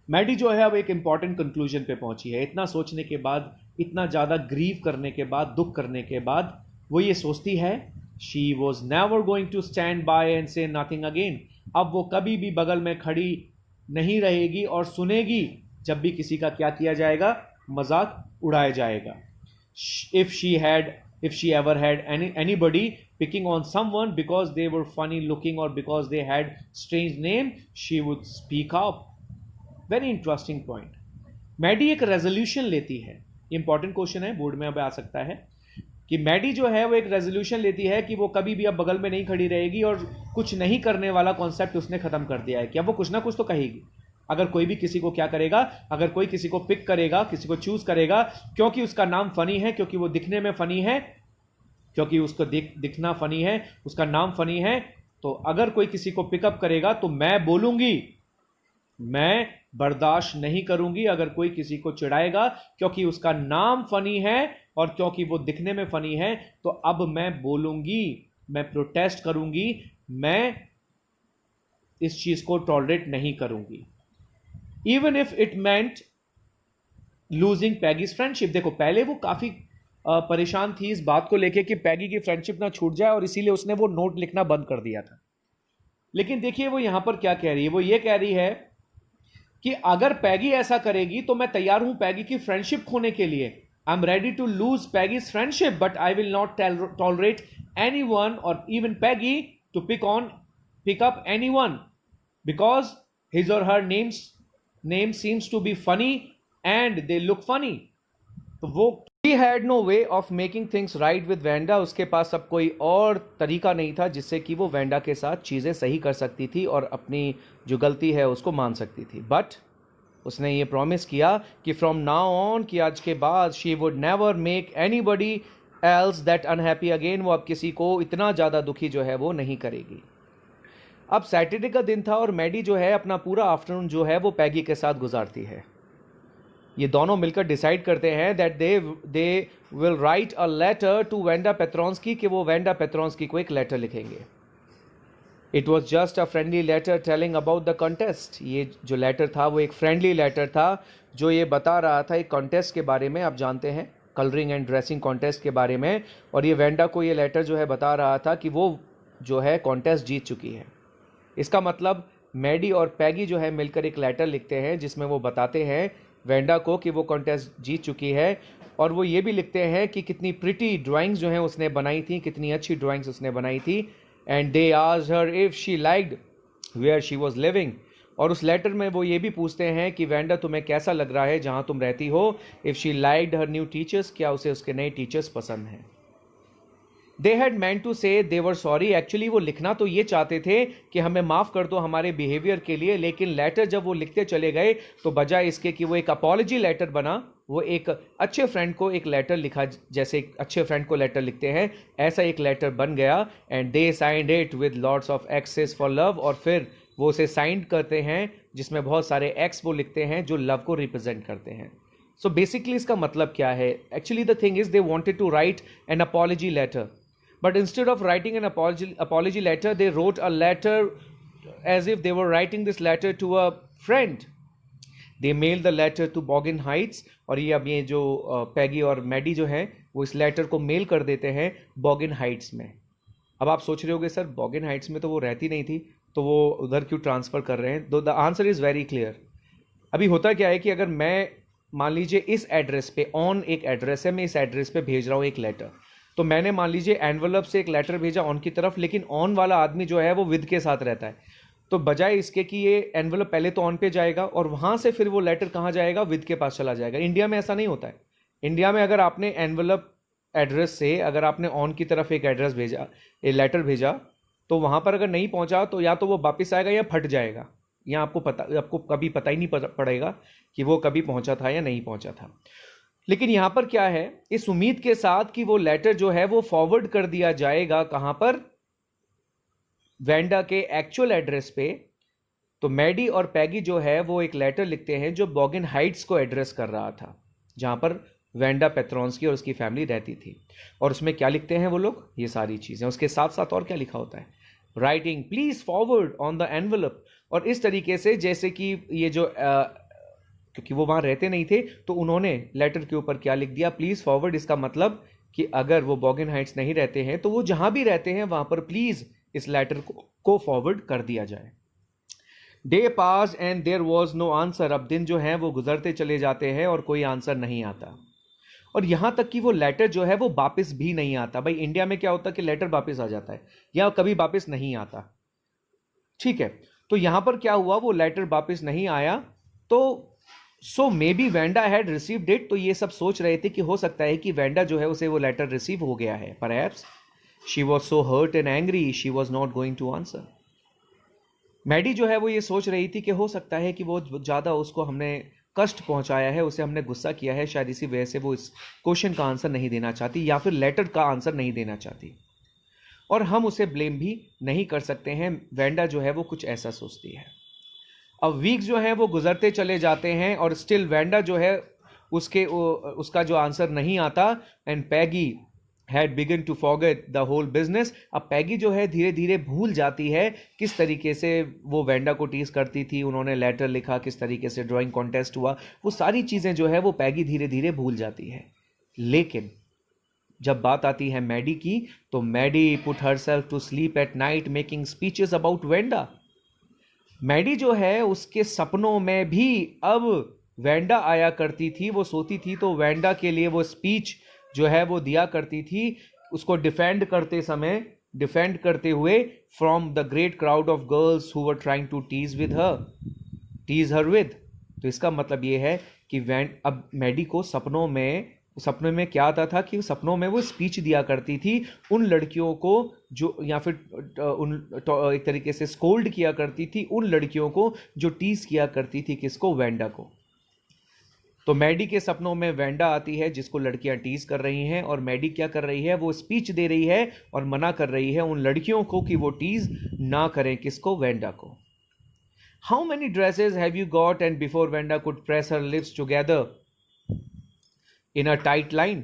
S1: Maddie जो है अब एक इंपॉर्टेंट कंक्लूजन पे पहुंची है. इतना सोचने के बाद, इतना ज़्यादा ग्रीव करने के बाद, दुख करने के बाद, वो ये सोचती है she was never going to stand by and say nothing again. अब वो कभी भी बगल में खड़ी नहीं रहेगी और सुनेगी जब भी किसी का क्या किया जाएगा? मजाक उड़ाया जाएगा. If she ever had anybody picking on someone because they were funny looking or because they had strange name, she would speak up. Very interesting point. Maddie एक रेजोल्यूशन लेती है. इंपॉर्टेंट क्वेश्चन है, बोर्ड में अब आ सकता है कि Maddie जो है वो एक रेजोल्यूशन लेती है कि वो कभी भी अब बगल में नहीं खड़ी रहेगी और कुछ नहीं करने वाला कॉन्सेप्ट उसने खत्म कर दिया है कि अब वो कुछ ना कुछ तो कहेगी. अगर कोई भी किसी को क्या करेगा, अगर कोई किसी को पिक करेगा, किसी को चूज करेगा क्योंकि उसका नाम फनी है, क्योंकि वो दिखने में फनी है, क्योंकि उसको दिखना फनी है, उसका नाम फनी है, तो अगर कोई किसी को पिकअप करेगा तो मैं बोलूंगी, मैं बर्दाश्त नहीं करूंगी अगर कोई किसी को चिढ़ाएगा क्योंकि उसका नाम फनी है और क्योंकि वो दिखने में फनी है. तो अब मैं बोलूंगी, मैं प्रोटेस्ट करूंगी, मैं इस चीज को टॉलरेट नहीं करूंगी. Even if it meant losing Peggy's friendship. देखो, पहले वो काफी परेशान थी इस बात को लेके कि पैगी की फ्रेंडशिप ना छूट जाए और इसीलिए उसने वो नोट लिखना बंद कर दिया था. लेकिन देखिए वो यहां पर क्या कह रही है. वो ये कह रही है कि अगर पैगी ऐसा करेगी तो मैं तैयार हूं पैगी की फ्रेंडशिप खोने के लिए. I am ready to lose Peggy's friendship but I will not tolerate anyone और even Peggy to pick up anyone because his और her name seems to be funny and they look funny. तो वो he had no way of making things right with Vanda. उसके पास अब कोई और तरीका नहीं था जिससे कि वो वेंडा के साथ चीज़ें सही कर सकती थी और अपनी जो गलती है उसको मान सकती थी. बट उसने ये प्रॉमिस किया कि फ्रॉम नाउ ऑन, कि आज के बाद she would never make anybody else that unhappy again. वो अब किसी को इतना ज़्यादा दुखी जो है वो नहीं करेगी. अब सैटरडे का दिन था और मैडी जो है अपना पूरा आफ्टरनून जो है वो पैगी के साथ गुजारती है. ये दोनों मिलकर डिसाइड करते हैं that they will write a letter to Wanda Petronski, कि वो वेंडा पेट्रोन्स्की को एक लेटर लिखेंगे. It was just a friendly letter telling about the contest. ये जो लेटर था वो एक फ्रेंडली लेटर था जो ये बता रहा था एक कॉन्टेस्ट के बारे में. आप जानते हैं कलरिंग एंड ड्रेसिंग कॉन्टेस्ट के बारे में. और ये वेंडा को ये लेटर जो है बता रहा था कि वो जो है कॉन्टेस्ट जीत चुकी है. इसका मतलब मैडी और पैगी जो है मिलकर एक लेटर लिखते हैं जिसमें वो बताते हैं वेंडा को कि वो कॉन्टेस्ट जीत चुकी है. और वो ये भी लिखते हैं कि कितनी प्रिटी ड्राइंग्स जो हैं उसने बनाई थी, कितनी अच्छी ड्राइंग्स उसने बनाई थी. And they asked her if she liked where she was living. और उस लेटर में वो ये भी पूछते हैं कि वेंडा तुम्हें कैसा लग रहा है जहाँ तुम रहती हो. If she liked her new teachers, क्या उसे उसके नए टीचर्स पसंद हैं. दे हैड meant टू से दे वर सॉरी. एक्चुअली वो लिखना तो ये चाहते थे कि हमें माफ़ कर दो हमारे बिहेवियर के लिए, लेकिन लेटर जब वो लिखते चले गए तो बजाय इसके कि वो एक अपॉलॉजी लेटर बना, वो एक अच्छे फ्रेंड को एक लेटर लिखा, जैसे एक अच्छे फ्रेंड को लेटर लिखते हैं ऐसा एक लेटर बन गया. And they signed it with lots of X's for love. और फिर वो उसे साइन करते हैं जिसमें बहुत सारे एक्स वो लिखते हैं जो लव को रिप्रेजेंट करते हैं. सो बेसिकली इसका मतलब क्या है? Actually the thing is they wanted to write an apology letter, but instead of writing an apology letter, they wrote a letter as if they were writing this letter to a friend. They mailed the letter to Boggin Heights, और ये अब ये जो पैगी और Maddie जो है वो इस लेटर को मेल कर देते हैं बॉगिन हाइट्स में. अब आप सोच रहे होगे सर बॉगिन हाइट्स में तो वो रहती नहीं थी, तो वो उधर क्यों ट्रांसफ़र कर रहे हैं? The answer is very clear. अभी होता क्या है कि अगर मैं मान लीजिए इस एड्रेस पे, ऑन एक एड्रेस है, मैं इस एड्रेस पे भेज रहा हूँ एक लेटर, तो मैंने मान लीजिए एनवलप से एक लेटर भेजा ऑन की तरफ, लेकिन ऑन वाला आदमी जो है वो विद के साथ रहता है. तो बजाय इसके कि ये एनवलप पहले तो ऑन पे जाएगा और वहां से फिर वो लेटर कहाँ जाएगा? विद के पास चला जाएगा. इंडिया में ऐसा नहीं होता है. इंडिया में अगर आपने एनवलप एड्रेस से अगर आपने ऑन की तरफ एक एड्रेस भेजा, एक लेटर भेजा, तो वहां पर अगर नहीं पहुंचा तो या तो वो वापिस आएगा या फट जाएगा. या आपको कभी पता ही नहीं पड़ेगा कि वो कभी पहुंचा था या नहीं पहुंचा था. लेकिन यहां पर क्या है, इस उम्मीद के साथ कि वो लेटर जो है वो फॉरवर्ड कर दिया जाएगा कहां पर? वेंडा के एक्चुअल एड्रेस पे. तो मैडी और पैगी जो है वो एक लेटर लिखते हैं जो बॉगिन हाइट्स को एड्रेस कर रहा था, जहां पर वेंडा पेट्रोन्स्की और उसकी फैमिली रहती थी. और उसमें क्या लिखते हैं वो लोग? ये सारी चीजें. उसके साथ साथ और क्या लिखा होता है? Writing please forward on the envelope. और इस तरीके से जैसे कि ये जो क्योंकि वो वहां रहते नहीं थे तो उन्होंने लेटर के ऊपर क्या लिख दिया? Please forward. इसका मतलब कि अगर वो बॉगिन हाइट्स नहीं रहते हैं तो वो जहां भी रहते हैं वहां पर प्लीज इस लेटर को फॉरवर्ड कर दिया जाए. Day pass and there was no answer. अब दिन जो है वो गुजरते चले जाते हैं और कोई आंसर नहीं आता. और यहां तक कि वो लेटर जो है वो वापस भी नहीं आता. भाई इंडिया में क्या होता है कि लेटर वापस आ जाता है या कभी वापस नहीं आता. ठीक है, तो यहां पर क्या हुआ? वो लेटर वापस नहीं आया. तो so maybe Wanda had received it. तो ये सब सोच रहे थे कि हो सकता है कि वेंडा जो है उसे वो लेटर रिसीव हो गया है. Perhaps she was so hurt and angry she was not going to answer. Maddie जो है वो ये सोच रही थी कि हो सकता है कि वो ज्यादा उसको हमने कष्ट पहुंचाया है, उसे हमने गुस्सा किया है, शायद इसी वजह से वो इस क्वेश्चन का आंसर नहीं देना चाहती या फिर लेटर का आंसर नहीं देना चाहती. और हम उसे ब्लेम भी नहीं कर सकते हैं. वेंडा जो है वो कुछ ऐसा सोचती है. अब वीक्स जो है वो गुजरते चले जाते हैं और स्टिल वेंडा जो है उसका जो आंसर नहीं आता. And Peggy had begun to forget the whole business. अब पैगी जो है धीरे धीरे भूल जाती है किस तरीके से वो वेंडा को टीज करती थी, उन्होंने लेटर लिखा, किस तरीके से ड्राइंग कॉन्टेस्ट हुआ, वो सारी चीजें जो है वो पैगी धीरे धीरे भूल जाती है. लेकिन जब बात आती है मैडी की, तो Maddie put herself to sleep at night making speeches about Wanda. Maddie जो है उसके सपनों में भी अब वेंडा आया करती थी. वो सोती थी तो वेंडा के लिए वो स्पीच जो है वो दिया करती थी, उसको डिफेंड करते हुए from the great crowd of girls who were trying to tease her with. तो इसका मतलब ये है कि अब मैडी को सपने में क्या आता था कि सपनों में वो स्पीच दिया करती थी उन लड़कियों को जो, या फिर एक तरीके से स्कोल्ड किया करती थी उन लड़कियों को जो टीज किया करती थी किसको? वेंडा को. तो मैडी के सपनों में वेंडा आती है जिसको लड़कियां टीज कर रही हैं, और मैडी क्या कर रही है? वो स्पीच दे रही है और मना कर रही है उन लड़कियों को कि वो टीज ना करें. किसको? वेंडा को. How many dresses have you got? And before Wanda could press her lips together in a tight line,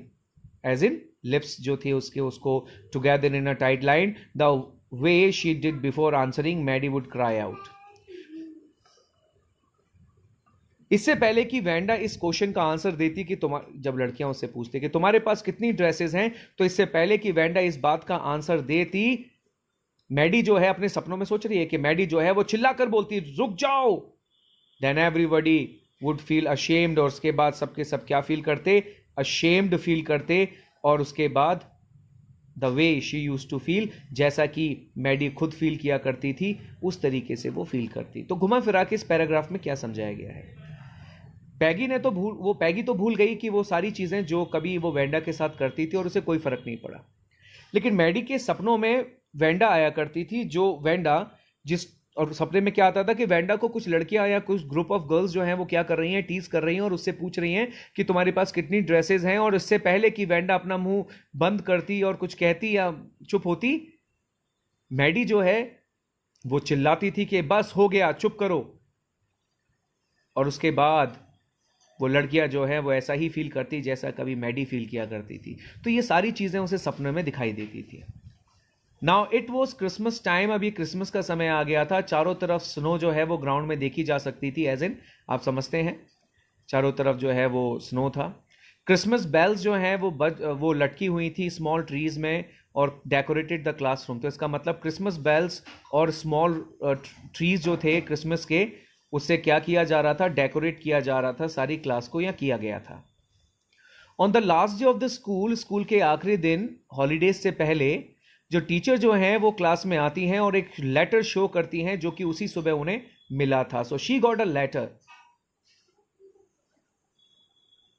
S1: as in lips जो थी उसको together in a tight line, the way she did before answering, Maddie would cry out. इससे पहले कि Wanda इस question का answer देती कि जब लड़कियां उससे पूछती कि तुम्हारे पास कितनी ड्रेसेस हैं, तो इससे पहले कि वेंडा इस बात का आंसर देती, मैडी जो है अपने सपनों में सोच रही है कि मैडी जो है वो चिल्लाकर बोलती रुक जाओ. Then everybody would feel ashamed. और उसके बाद सबके सब क्या फील करते? अशेम्ड फील करते. और उसके बाद the way she used to feel, जैसा कि मैडी खुद फील किया करती थी उस तरीके से वो फील करती. तो घुमा फिरा के इस पैराग्राफ में क्या समझाया गया है? पैगी तो भूल गई कि वो सारी चीजें जो कभी वो वेंडा के साथ करती थी और उसे कोई फर्क नहीं पड़ा. लेकिन मैडी के सपनों में वेंडा आया करती थी, जो वेंडा और सपने में क्या आता था कि वेंडा को कुछ लड़कियां या कुछ ग्रुप ऑफ गर्ल्स जो हैं वो क्या कर रही हैं? टीज कर रही हैं और उससे पूछ रही हैं कि तुम्हारे पास कितनी ड्रेसेस हैं. और इससे पहले कि वेंडा अपना मुंह बंद करती और कुछ कहती या चुप होती, मैडी जो है वो चिल्लाती थी कि बस हो गया, चुप करो. और उसके बाद वो लड़कियां जो है वो ऐसा ही फील करती जैसा कभी मैडी फील किया करती थी। तो ये सारी चीज़ें उसे सपने में दिखाई देती थी। Now it was Christmas time, अभी क्रिसमस का समय आ गया था। चारों तरफ स्नो जो है वो ग्राउंड में देखी जा सकती थी, एज इन आप समझते हैं, चारों तरफ जो है वो स्नो था। क्रिसमस बेल्स जो हैं वो लटकी हुई थी स्मॉल ट्रीज में और डेकोरेटेड द क्लासरूम। तो इसका मतलब क्रिसमस बेल्स और स्मॉल ट्रीज जो थे क्रिसमस के, उससे क्या किया जा रहा था, डेकोरेट किया जा रहा था सारी क्लास को, या किया गया था। On the last day of the school, school के आखिरी दिन, हॉलीडेज से पहले, जो टीचर जो हैं वो क्लास में आती हैं और एक लेटर शो करती हैं जो कि उसी सुबह उन्हें मिला था। So she got a letter,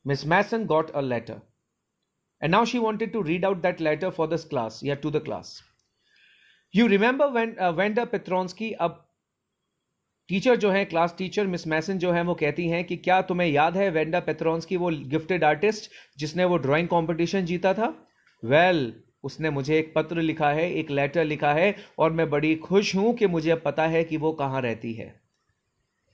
S1: Miss Mason got a letter and now she wanted to read out that letter for this class, to the class. You remember when Vanda Petronsky, अब टीचर जो है, class teacher miss Mason जो है वो कहती हैं कि क्या तुम्हें याद है वेंडा पेट्रोन्स्की, वो गिफ्टेड आर्टिस्ट जिसने वो ड्राइंग कंपटीशन जीता था? वेल, उसने मुझे एक पत्र लिखा है, एक लेटर लिखा है, और मैं बड़ी खुश हूं कि मुझे अब पता है कि वो कहां रहती है,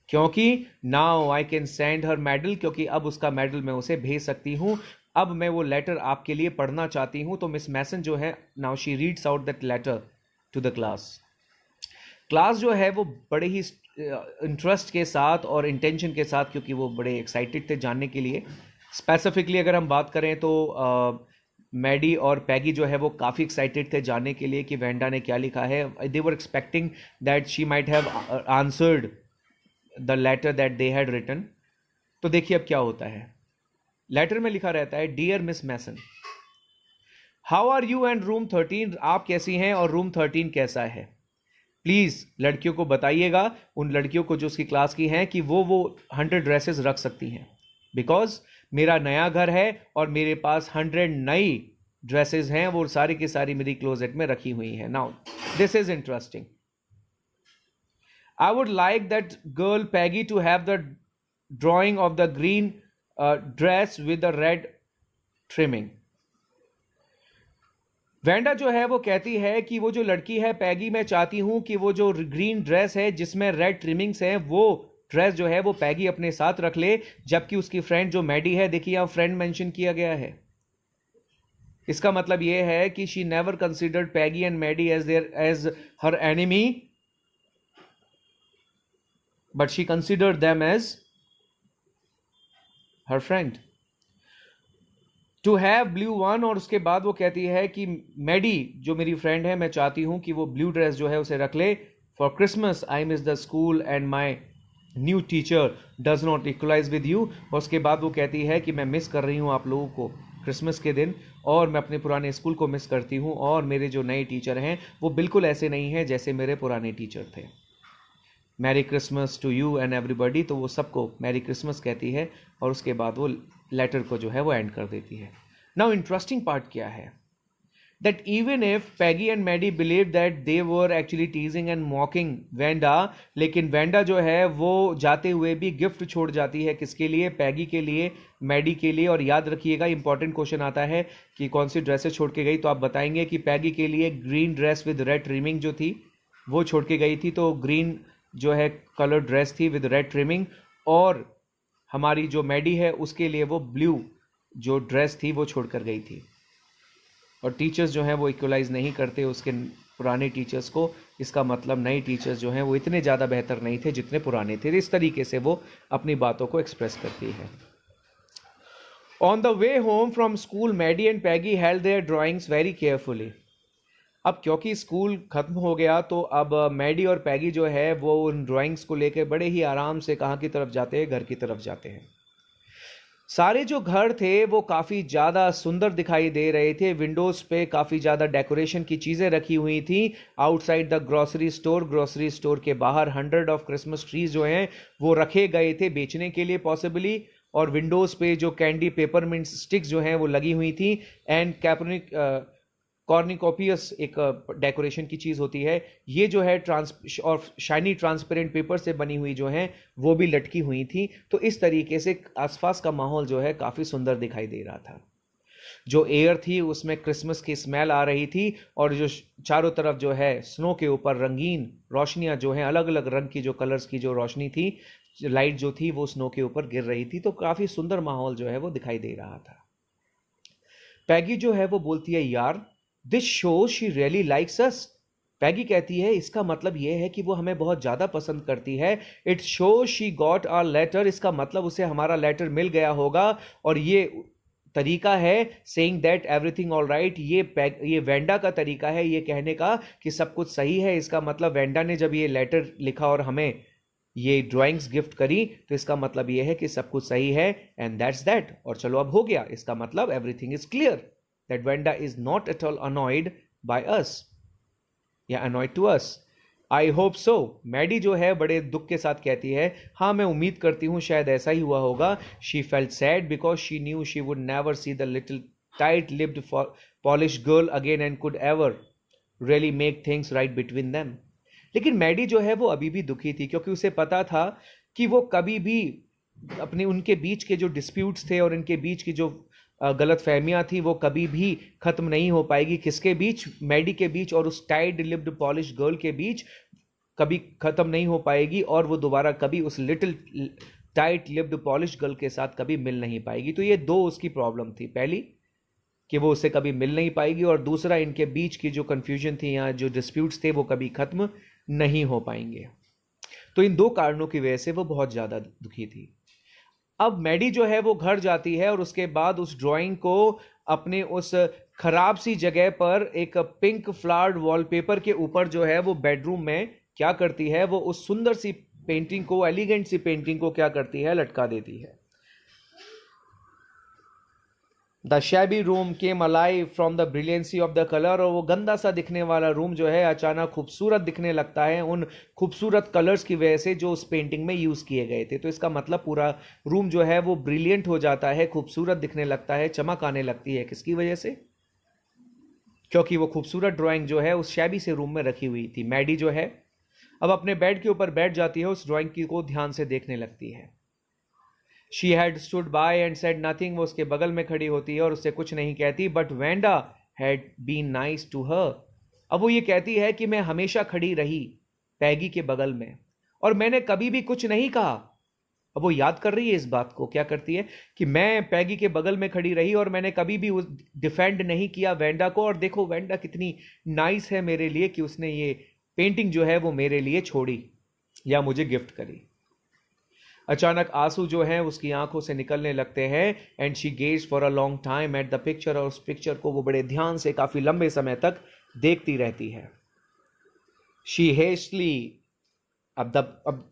S1: क्योंकि now I can send her medal, क्योंकि अब उसका मेडल मैं उसे भेज सकती हूं। अब मैं वो लेटर आपके लिए पढ़ना चाहती हूं। तो मिस मैसन जो है, now she reads out that letter to the class. Class जो है वो बड़े ही इंटरेस्ट के साथ और इंटेंशन के साथ, क्योंकि वो बड़े एक्साइटेड थे जानने के लिए। स्पेसिफिकली अगर हम बात करें तो मैडी और पैगी जो है वो काफ़ी एक्साइटेड थे जानने के लिए कि वेंडा ने क्या लिखा है। They were expecting that she might have answered the letter that they had written. तो देखिए अब क्या होता है। लेटर में लिखा रहता है, dear Miss Mason, how are you and room 13, आप कैसी हैं और रूम 13 कैसा है? प्लीज लड़कियों को बताइएगा, उन लड़कियों को जो उसकी क्लास की हैं, कि वो 100 ड्रेसेस रख सकती हैं, बिकॉज मेरा नया घर है और मेरे पास 100 नई ड्रेसेस हैं, वो सारी की सारी मेरी क्लोजेट में रखी हुई हैं। Now this is interesting. I would like that girl Peggy to have the drawing of the green dress with the red trimming. Wanda जो है वो कहती है कि वो जो लड़की है पैगी, मैं चाहती हूं कि वो जो ग्रीन ड्रेस है जिसमें रेड ट्रिमिंग्स हैं, वो ड्रेस जो है वो पैगी अपने साथ रख ले, जबकि उसकी फ्रेंड जो मैडी है, देखिए यहां फ्रेंड मेंशन किया गया है। इसका मतलब ये है कि she never considered Peggy and Maddie as her enemy, but she considered them as her friend. To have blue one, और उसके बाद वो कहती है कि मैडी जो मेरी फ्रेंड है, मैं चाहती हूं कि वो ब्लू ड्रेस जो है उसे रख ले। For Christmas I miss the school and my new teacher does not equalize with you. और उसके बाद वो कहती है कि मैं मिस कर रही हूं आप लोगों को क्रिसमस के दिन, और मैं अपने पुराने स्कूल को मिस करती हूं, और मेरे जो नए टीचर हैं वो बिल्कुल ऐसे नहीं हैं जैसे मेरे पुराने टीचर थे। Merry Christmas to you and everybody, तो वो सबको मैरी क्रिसमस कहती है और उसके बाद वो लेटर को जो है वो एंड कर देती है। नाउ इंटरेस्टिंग पार्ट क्या है, that even if Peggy and Maddie believe that they were actually teasing and mocking Wanda, लेकिन वेंडा जो है वो जाते हुए भी गिफ्ट छोड़ जाती है। किसके लिए? पैगी के लिए, मैडी के लिए। और याद रखिएगा, इंपॉर्टेंट क्वेश्चन आता है कि कौन सी ड्रेसेस छोड़ के गई, तो आप बताएंगे कि पैगी के लिए green dress with red trimming जो थी वो छोड़ के गई थी, तो ग्रीन जो है कलर ड्रेस थी विद रेड ट्रिमिंग, और हमारी जो मैडी है उसके लिए वो ब्लू जो ड्रेस थी वो छोड़कर गई थी। और टीचर्स जो हैं वो इक्वलाइज नहीं करते उसके पुराने टीचर्स को, इसका मतलब नए टीचर्स जो हैं वो इतने ज़्यादा बेहतर नहीं थे जितने पुराने थे। इस तरीके से वो अपनी बातों को एक्सप्रेस करती है। On the way home from school, Maddie and Peggy held their drawings very carefully. अब क्योंकि स्कूल खत्म हो गया, तो अब मैडी और पैगी जो है वो उन ड्राइंग्स को लेकर बड़े ही आराम से कहाँ की तरफ जाते हैं? घर की तरफ जाते हैं। सारे जो घर थे वो काफ़ी ज़्यादा सुंदर दिखाई दे रहे थे। विंडोज़ पे काफ़ी ज़्यादा डेकोरेशन की चीज़ें रखी हुई थी। आउटसाइड द ग्रोसरी स्टोर के बाहर 100 ऑफ क्रिसमस ट्रीज जो हैं वो रखे गए थे बेचने के लिए पॉसिबली। और विंडोज़ पे जो कैंडी पेपरमिंट स्टिक्स जो हैं वो लगी हुई थी। एंड कॉर्निकोपियस एक डेकोरेशन की चीज़ होती है, ये जो है और शाइनी ट्रांसपेरेंट पेपर से बनी हुई जो है वो भी लटकी हुई थी। तो इस तरीके से आसपास का माहौल जो है काफ़ी सुंदर दिखाई दे रहा था। जो एयर थी उसमें क्रिसमस की स्मेल आ रही थी, और जो चारों तरफ जो है स्नो के ऊपर रंगीन रोशनियां जो हैं, अलग अलग रंग की जो कलर्स की जो रोशनी थी, लाइट जो थी वो स्नो के ऊपर गिर रही थी, तो काफ़ी सुंदर माहौल जो है वो दिखाई दे रहा था। पैगी जो है वो बोलती है, यार this show she really likes us. Peggy कहती है इसका मतलब यह है कि वो हमें बहुत ज़्यादा पसंद करती है। It show she got hour later, इसका मतलब उसे हमारा लेटर मिल गया होगा। और ये तरीका है saying that everything all right, ये वेंडा का तरीका है ये कहने का कि सब कुछ सही है। इसका मतलब वेंडा ने जब ये लेटर लिखा और हमें ये ड्राइंग्स गिफ्ट करी तो इसका मतलब ये है कि सब कुछ सही है, एंड दैट्स दैट। और चलो अब हो गया, इसका मतलब everything is clear that Wanda is not at all annoyed by us या annoyed to us. I hope so. Maddie जो है बड़े दुख के साथ कहती है, हाँ मैं उम्मीद करती हूँ शायद ऐसा ही हुआ होगा। She felt sad because she knew she would never see the little tight lipped polish girl again and could ever really make things right between them. लेकिन मैडी जो है वो अभी भी दुखी थी, क्योंकि उसे पता था कि वो कभी भी अपने उनके बीच के जो डिस्प्यूट्स थे और इनके बीच की जो गलत फहमियाँ थी वो कभी भी ख़त्म नहीं हो पाएगी। किसके बीच? मैडी के बीच और उस टाइड लिप्ड पॉलिश गर्ल के बीच कभी ख़त्म नहीं हो पाएगी, और वो दोबारा कभी उस little tight lipped polish girl के साथ कभी मिल नहीं पाएगी। तो ये दो उसकी प्रॉब्लम थी, पहली कि वो उससे कभी मिल नहीं पाएगी, और दूसरा इनके बीच की जो कन्फ्यूजन थी या जो डिस्प्यूट्स थे वो कभी ख़त्म नहीं हो पाएंगे। तो इन दो कारणों की वजह से वो बहुत ज़्यादा दुखी थी। अब मैडी जो है वो घर जाती है और उसके बाद उस ड्राइंग को अपने उस खराब सी जगह पर एक पिंक फ्लावर्ड वॉलपेपर के ऊपर जो है वो बेडरूम में क्या करती है, वो उस सुंदर सी पेंटिंग को, एलिगेंट सी पेंटिंग को क्या करती है, लटका देती है। The shabby room came alive from the brilliancy of the colour, और वो गंदा सा दिखने वाला रूम जो है अचानक खूबसूरत दिखने लगता है उन खूबसूरत कलर्स की वजह से जो उस पेंटिंग में यूज किए गए थे। तो इसका मतलब पूरा रूम जो है वो ब्रिलियंट हो जाता है, खूबसूरत दिखने लगता है, चमक आने लगती है। किसकी वजह से? क्योंकि वो खूबसूरत ड्राइंग जो है उस शैबी से रूम में रखी हुई थी। मैडी जो है अब अपने बेड के ऊपर बैठ जाती है, उस ड्राइंग को ध्यान से देखने लगती है। She had stood by and said nothing, वो उसके बगल में खड़ी होती है और उससे कुछ नहीं कहती। But Wanda had been nice to her, अब वो ये कहती है कि मैं हमेशा खड़ी रही पैगी के बगल में और मैंने कभी भी कुछ नहीं कहा। अब वो याद कर रही है इस बात को, क्या करती है कि मैं पैगी के बगल में खड़ी रही और मैंने कभी भी उस डिफेंड नहीं किया वेंडा को, और देखो वेंडा कितनी नाइस है मेरे लिए कि उसने ये पेंटिंग जो है वो मेरे लिए छोड़ी या मुझे गिफ्ट करी। अचानक आंसू जो हैं उसकी आंखों से निकलने लगते हैं, and she gauge for a long time at the picture, और उस पिक्चर को वो बड़े ध्यान से काफी लंबे समय तक देखती रहती है। शी हेस्टली, अब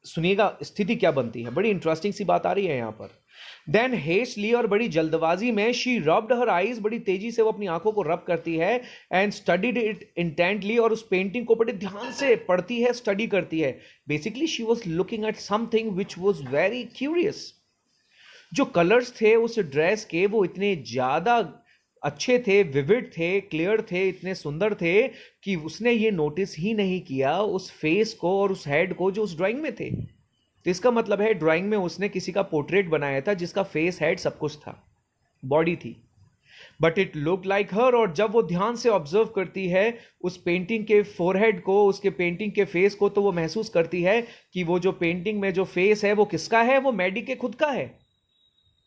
S1: सुनिएगा स्थिति क्या बनती है, बड़ी इंटरेस्टिंग सी बात आ रही है यहां पर। देन हेस्टली, और बड़ी जल्दबाजी में, शी रब्ड हर आईज, बड़ी तेजी से वो अपनी आंखों को रब करती है, एंड स्टडीड इट इंटेंटली, और उस पेंटिंग को बड़े ध्यान से पढ़ती है, स्टडी करती है। Basically she was looking at something which was very curious. जो कलर्स थे उस ड्रेस के वो इतने ज्यादा अच्छे थे, विविड थे, क्लियर थे, इतने सुंदर थे कि उसने ये नोटिस ही नहीं किया उस फेस को और उस हेड को जो उस ड्राइंग में थे। तो इसका मतलब है ड्राइंग में उसने किसी का पोर्ट्रेट बनाया था जिसका फेस, हेड सब कुछ था, बॉडी थी, बट इट लुक लाइक हर। और जब वो ध्यान से ऑब्जर्व करती है उस पेंटिंग के फोरहेड को, उसके पेंटिंग के फेस को, तो वो महसूस करती है कि वो जो पेंटिंग में जो फेस है वो किसका है, वो मैडी के खुद का है।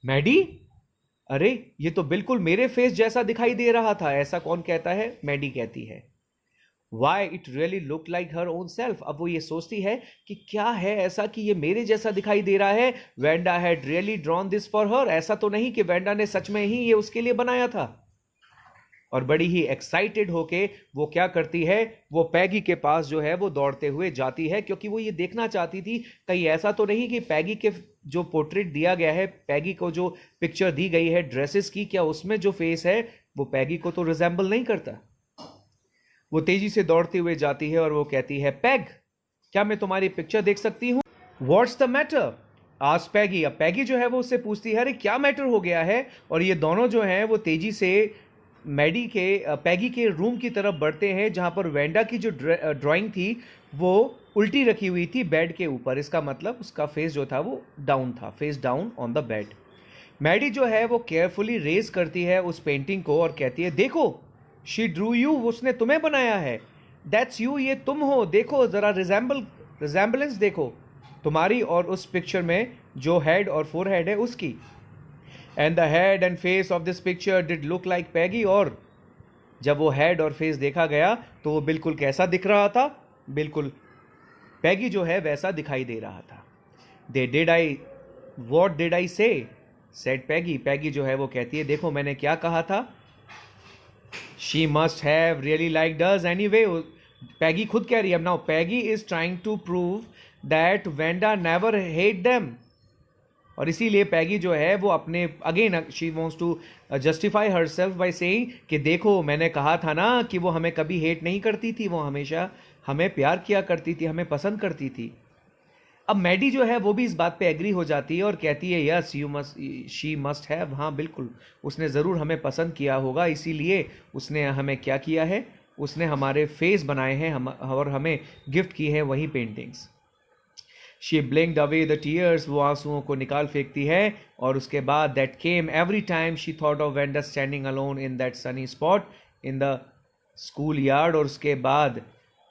S1: मैडी, अरे ये तो बिल्कुल मेरे फेस जैसा दिखाई दे रहा था। ऐसा कौन कहता है? मैडी कहती है। Why it really look like her own self, अब वो ये सोचती है कि क्या है ऐसा कि ये मेरे जैसा दिखाई दे रहा है। Wanda had really drawn this for her, ऐसा तो नहीं कि वेंडा ने सच में ही ये उसके लिए बनाया था। और बड़ी ही एक्साइटेड होके वो क्या करती है, वो पैगी के पास जो है वो दौड़ते हुए जाती है, क्योंकि वो ये देखना चाहती थी कहीं ऐसा तो नहीं कि पैगी के जो पोर्ट्रेट दिया गया है, पैगी को जो पिक्चर दी गई है ड्रेसेस की, क्या उसमें जो फेस है वो पैगी को तो रिजेंबल नहीं करता। वो तेजी से दौड़ते हुए जाती है और वो कहती है, पैग क्या मैं तुम्हारी पिक्चर देख सकती हूँ? What's the matter? आज पैगी, अब पैगी जो है वो उससे पूछती है, अरे क्या मैटर हो गया है? और ये दोनों जो हैं वो तेजी से पैगी के रूम की तरफ बढ़ते हैं जहां पर वेंडा की जो ड्राइंग थी वो उल्टी रखी हुई थी बेड के ऊपर। इसका मतलब उसका फेस जो था वो डाउन था, face down on the bed. Maddie जो है वो केयरफुली रेज करती है उस पेंटिंग को और कहती है, देखो शी ड्रू यू, उसने तुम्हें बनाया है। दैट्स यू, ये तुम हो, देखो जरा रिजेंबलेंस देखो। तुम्हारी और उस पिक्चर में जो हेड और फोरहेड है उसकी। And the head and face of this picture did look like Peggy, और जब वो हेड और फेस देखा गया तो वो बिल्कुल कैसा दिख रहा था, बिल्कुल पैगी जो है वैसा दिखाई दे रहा था। They did I what did I से सेड पैगी, पैगी जो है वो कहती है देखो मैंने क्या कहा था। She must have really liked us anyway, Peggy खुद कह रही है। Now Peggy is trying to prove that Wanda never hate them, और इसीलिए पैगी जो है वो अपने again she wants to justify herself by saying कि देखो मैंने कहा था ना कि वो हमें कभी हेट नहीं करती थी, वो हमेशा हमें प्यार किया करती थी, हमें पसंद करती थी। अब मैडी जो है वो भी इस बात पे एग्री हो जाती है और कहती है yes you must she must have, हाँ बिल्कुल उसने ज़रूर हमें पसंद किया होगा, इसीलिए उसने हमें क्या किया है, उसने हमारे फेस बनाए हैं और हमें गिफ्ट की है वही paintings. She ब्लिंक्ड away the tears, वो आंसुओं को निकाल फेंकती है। और उसके बाद that came every time she thought of Wanda standing alone in that Sunny spot in the school yard, और उसके बाद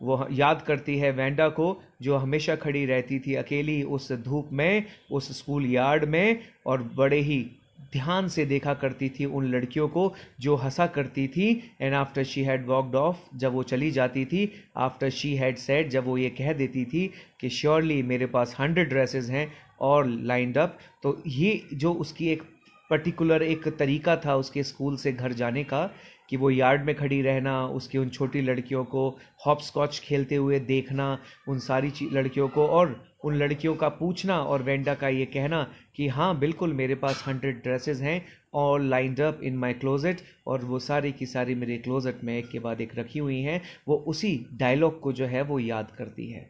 S1: वो याद करती है वेंडा को जो हमेशा खड़ी रहती थी अकेली उस धूप में, उस स्कूल यार्ड में, और बड़े ही ध्यान से देखा करती थी उन लड़कियों को जो हंसा करती थी। And after she had walked off, जब वो चली जाती थी, आफ्टर शी हैड सेड, जब वो ये कह देती थी कि श्योरली मेरे पास 100 ड्रेसेस हैं और लाइंड अप, तो ये जो उसकी एक पर्टिकुलर एक तरीका था उसके स्कूल से घर जाने का कि वो यार्ड में खड़ी रहना, उसकी उन छोटी लड़कियों को हॉप स्कॉच खेलते हुए देखना, उन सारी लड़कियों को, और उन लड़कियों का पूछना, और वेंडा का ये कहना कि हाँ बिल्कुल मेरे पास 100 ड्रेसेस हैं all lined up in my closet, और वो सारी की सारी मेरे क्लोजेट में एक के बाद एक रखी हुई हैं। वो उसी डायलॉग को जो है वो याद करती है।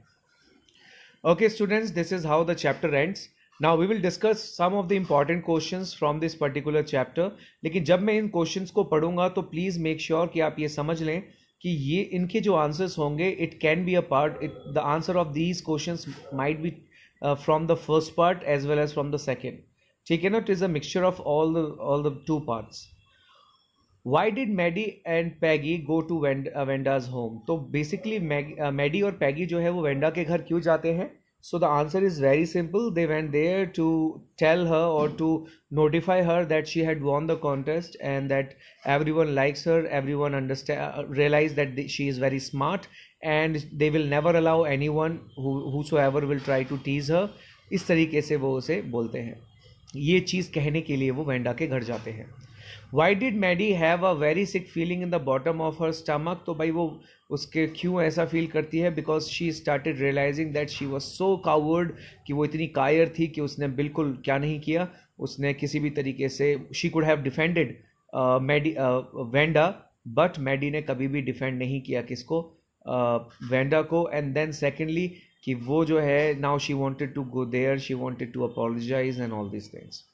S1: Okay students, this is how the chapter ends. Now we will discuss some of the important questions from this particular chapter. लेकिन जब मैं इन questions को पढ़ूंगा तो please make sure कि आप ये समझ लें कि ये इनके जो answers होंगे, it can be a part, the answer of these questions might be from the first part as well as from the second. ठीक है ना? It is a mixture of all the two parts. Why did Maddie and Peggy go to Venda's home? तो basically Maddie और Peggy जो है वो Wanda के घर क्यों जाते हैं? So the answer is very simple. They went there to tell her or to notify her that she had won the contest and that everyone likes her, everyone realize that she is very smart and they will never allow anyone whosoever will try to tease her. इस तरीके से वो उसे बोलते हैं। ये चीज़ कहने के लिए वो वेंडा के घर जाते हैं। Why did Maddie have a very sick feeling in the bottom of her stomach? तो भाई वो उसके क्यों ऐसा फील करती है? Because she started realizing that she was so coward, कि वो इतनी कायर थी कि उसने बिल्कुल क्या नहीं किया, उसने किसी भी तरीके से she could have defended Wanda, but Maddie ने कभी भी डिफेंड नहीं किया किसको, वेंडा को। एंड देन सेकेंडली कि वो जो है now she wanted to go there, she wanted to apologize and all this things.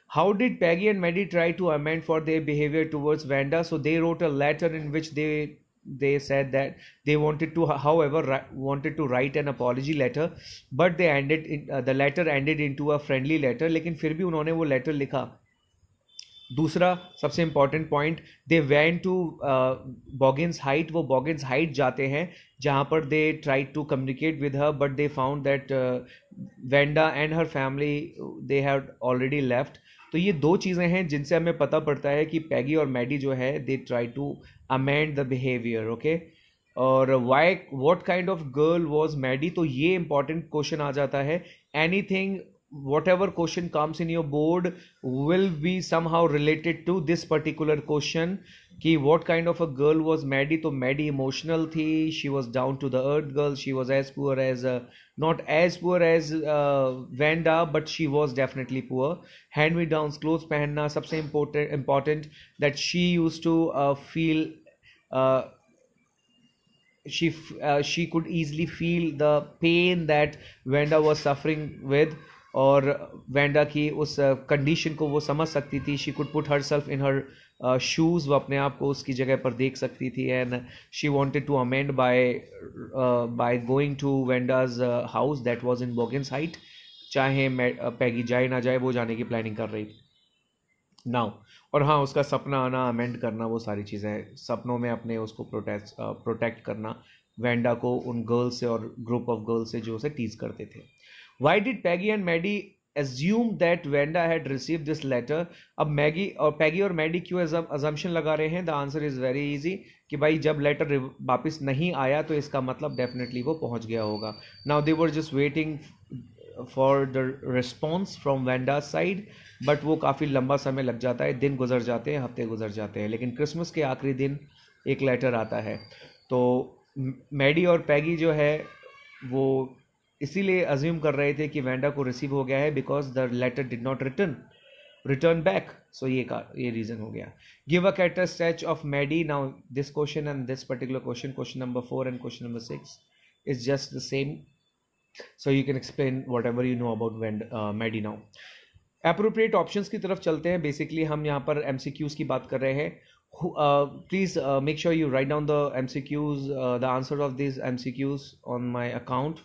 S1: How did Peggy and Maddie try to amend for their behavior towards Vanda? So they wrote a letter in which they said that they wanted to, however, wanted to write an apology letter, but they ended the letter ended into a friendly letter. लेकिन फिर भी उन्होंने वो letter लिखा. दूसरा सबसे important point, they went to Boggins height, वो Boggins height जाते हैं जहाँ पर they try to communicate with her, but they found that Wanda and her family they have already left. तो ये दो चीज़ें हैं जिनसे हमें पता पड़ता है कि पैगी और मैडी जो है they try to amend the behaviour. Okay, और why what kind of girl was Maddie, तो ये इंपॉर्टेंट क्वेश्चन आ जाता है. Anything whatever question comes in your board will be somehow related to this particular question कि what kind of a girl was Maddie. तो Maddie emotional थी, she was down to the earth girl, she was as poor as not as poor as Vanda, but she was definitely poor. hand me downs clothes पहनना सबसे important that she used to feel she could easily feel the pain that Vanda was suffering with, और Wanda की उस condition को वो समझ सकती थी. She could put her self in her shoes, वो अपने आप को उसकी जगह पर देख सकती थी. And she wanted to amend by going to Wanda's house that was in Boggins height. चाहे पैगी जाए ना जाए, वो जाने की प्लानिंग कर रही थी नाउ. और हाँ, उसका सपना आना, अमेंड करना, वो सारी चीज़ें, सपनों में अपने उसको प्रोटेक्ट करना वेंडा को उन गर्ल्स से और ग्रुप ऑफ गर्ल्स से जो उसे टीज करते थे. Why did Peggy and Maddie assume that Wanda had received this letter? अब मैगी और पैगी और मैडी क्यों assumption लगा रहे हैं? The answer is very easy कि भाई जब लेटर वापस नहीं आया तो इसका मतलब डेफिनेटली वो पहुंच गया होगा. Now they were just waiting for the response from Wanda's side, but वो काफ़ी लंबा समय लग जाता है, दिन गुजर जाते हैं, हफ्ते गुजर जाते हैं, लेकिन क्रिसमस के आखिरी दिन एक लेटर आता है. तो मैडी और पैगी जो है वो इसीलिए अज्यूम कर रहे थे कि वेंडा को रिसीव हो गया है because the letter did not return back. So ये रीजन हो गया. Give a character sketch of Maddie. Now this question and this particular question number 4 and question number 6 is just the same, so you can explain whatever you know about Maddie. Now appropriate options की तरफ चलते हैं. Basically हम यहाँ पर MCQs की बात कर रहे हैं. Please make sure you write down the MCQs, the answer of these MCQs on my account,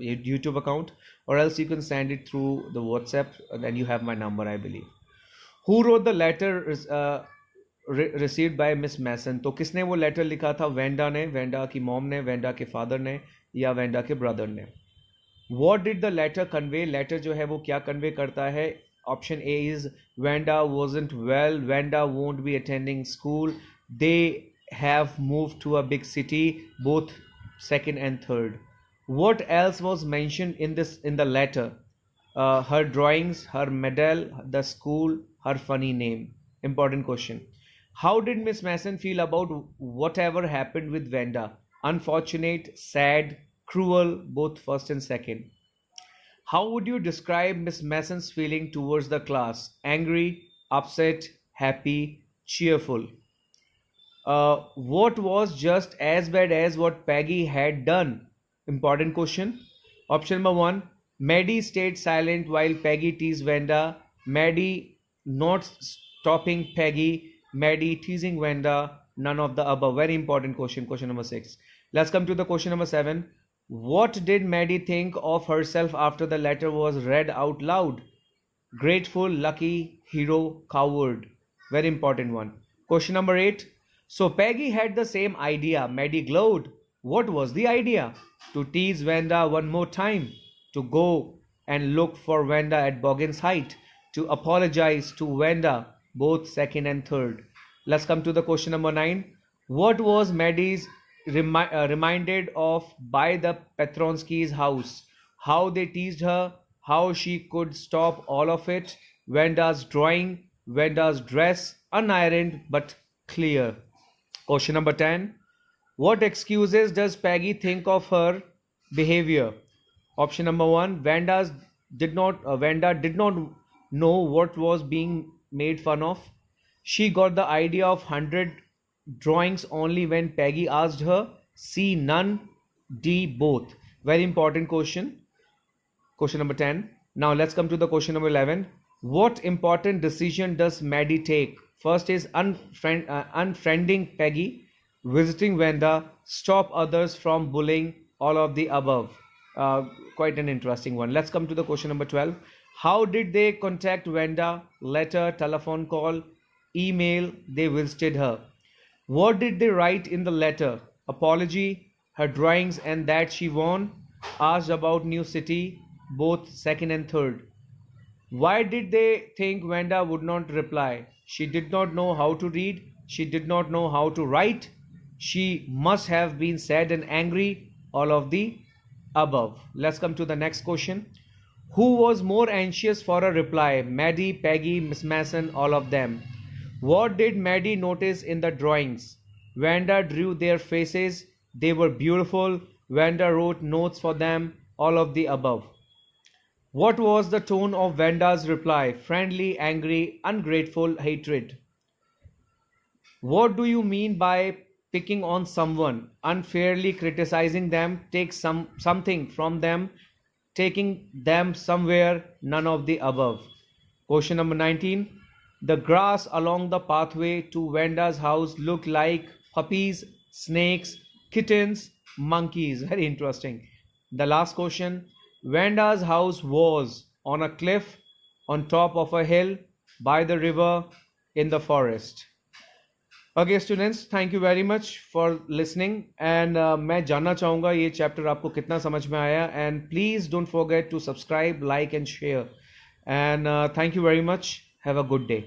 S1: YouTube account, or else you can send it through the WhatsApp, and then you have my number, I believe. Who wrote the letter received by Miss Mason? तो किसने वो letter लिखा था? Wanda ने, Wanda की mom ने, Wanda के father ने, या वेंडा के ब्रदर ने. What did the letter convey? Letter जो है वो क्या कन्वे करता है? Option A is Wanda wasn't well. Wanda won't be attending school. They have moved to a big city. Both second and third. What else was mentioned in the letter? Her drawings, her medal, the school, her funny name. Important question. How did Miss Mason feel about whatever happened with Wanda? Unfortunate, sad, cruel, both first and second. How would you describe Miss Mason's feeling towards the class? Angry, upset, happy, cheerful. What was just as bad as what Peggy had done? Important question. Option number 1. Maddie stayed silent while Peggy teased Wanda. Maddie not stopping Peggy. Maddie teasing Wanda. None of the above. Very important question. Question number 6. Let's come to the question number 7. What did Maddie think of herself after the letter was read out loud? Grateful, lucky, hero, coward. Very important one. Question number 8. So Peggy had the same idea. Maddie glowed. What was the idea? To tease Wanda one more time. To go and look for Wanda at Boggin's height. To apologize to Wanda, both second and third. Let's come to the question number 9. What was Maddie's reminded of by the Petronskis' house? How they teased her, how she could stop all of it. Wenda's drawing, Wenda's dress, unironed but clear. Question number 10. What excuses does Peggy think of her behavior? Option number 1. Wanda did not know what was being made fun of. She got the idea of 100 drawings only when Peggy asked her. C. None. D. Both. Very important question. Question number 10. Now let's come to the question number 11. What important decision does Maddie take? First is unfriending Peggy, visiting Wanda, stop others from bullying, all of the above. Quite an interesting one. Let's come to the question number 12. How did they contact Wanda? Letter, telephone call, email, they visited her. What did they write in the letter? Apology, her drawings, and that she won. Asked about new city, both second and third. Why did they think Wanda would not reply? She did not know how to read. She did not know how to write. She must have been sad and angry. All of the above. Let's come to the next question. Who was more anxious for a reply? Maddie, Peggy, Miss Mason, all of them. What did Maddie notice in the drawings? Wanda drew their faces. They were beautiful. Wanda wrote notes for them. All of the above. What was the tone of Wanda's reply? Friendly, angry, ungrateful, hatred. What do you mean by picking on someone? Unfairly criticizing them, take something from them, taking them somewhere, none of the above. Question number 19. The grass along the pathway to Wanda's house looked like puppies, snakes, kittens, monkeys. Very interesting. The last question. Wanda's house was on a cliff, on top of a hill, by the river, in the forest. Okay students, thank you very much for listening and मैं जानना चाहूँगा ये chapter आपको कितना समझ में आया, and please don't forget to subscribe, like and share, and thank you very much, have a good day.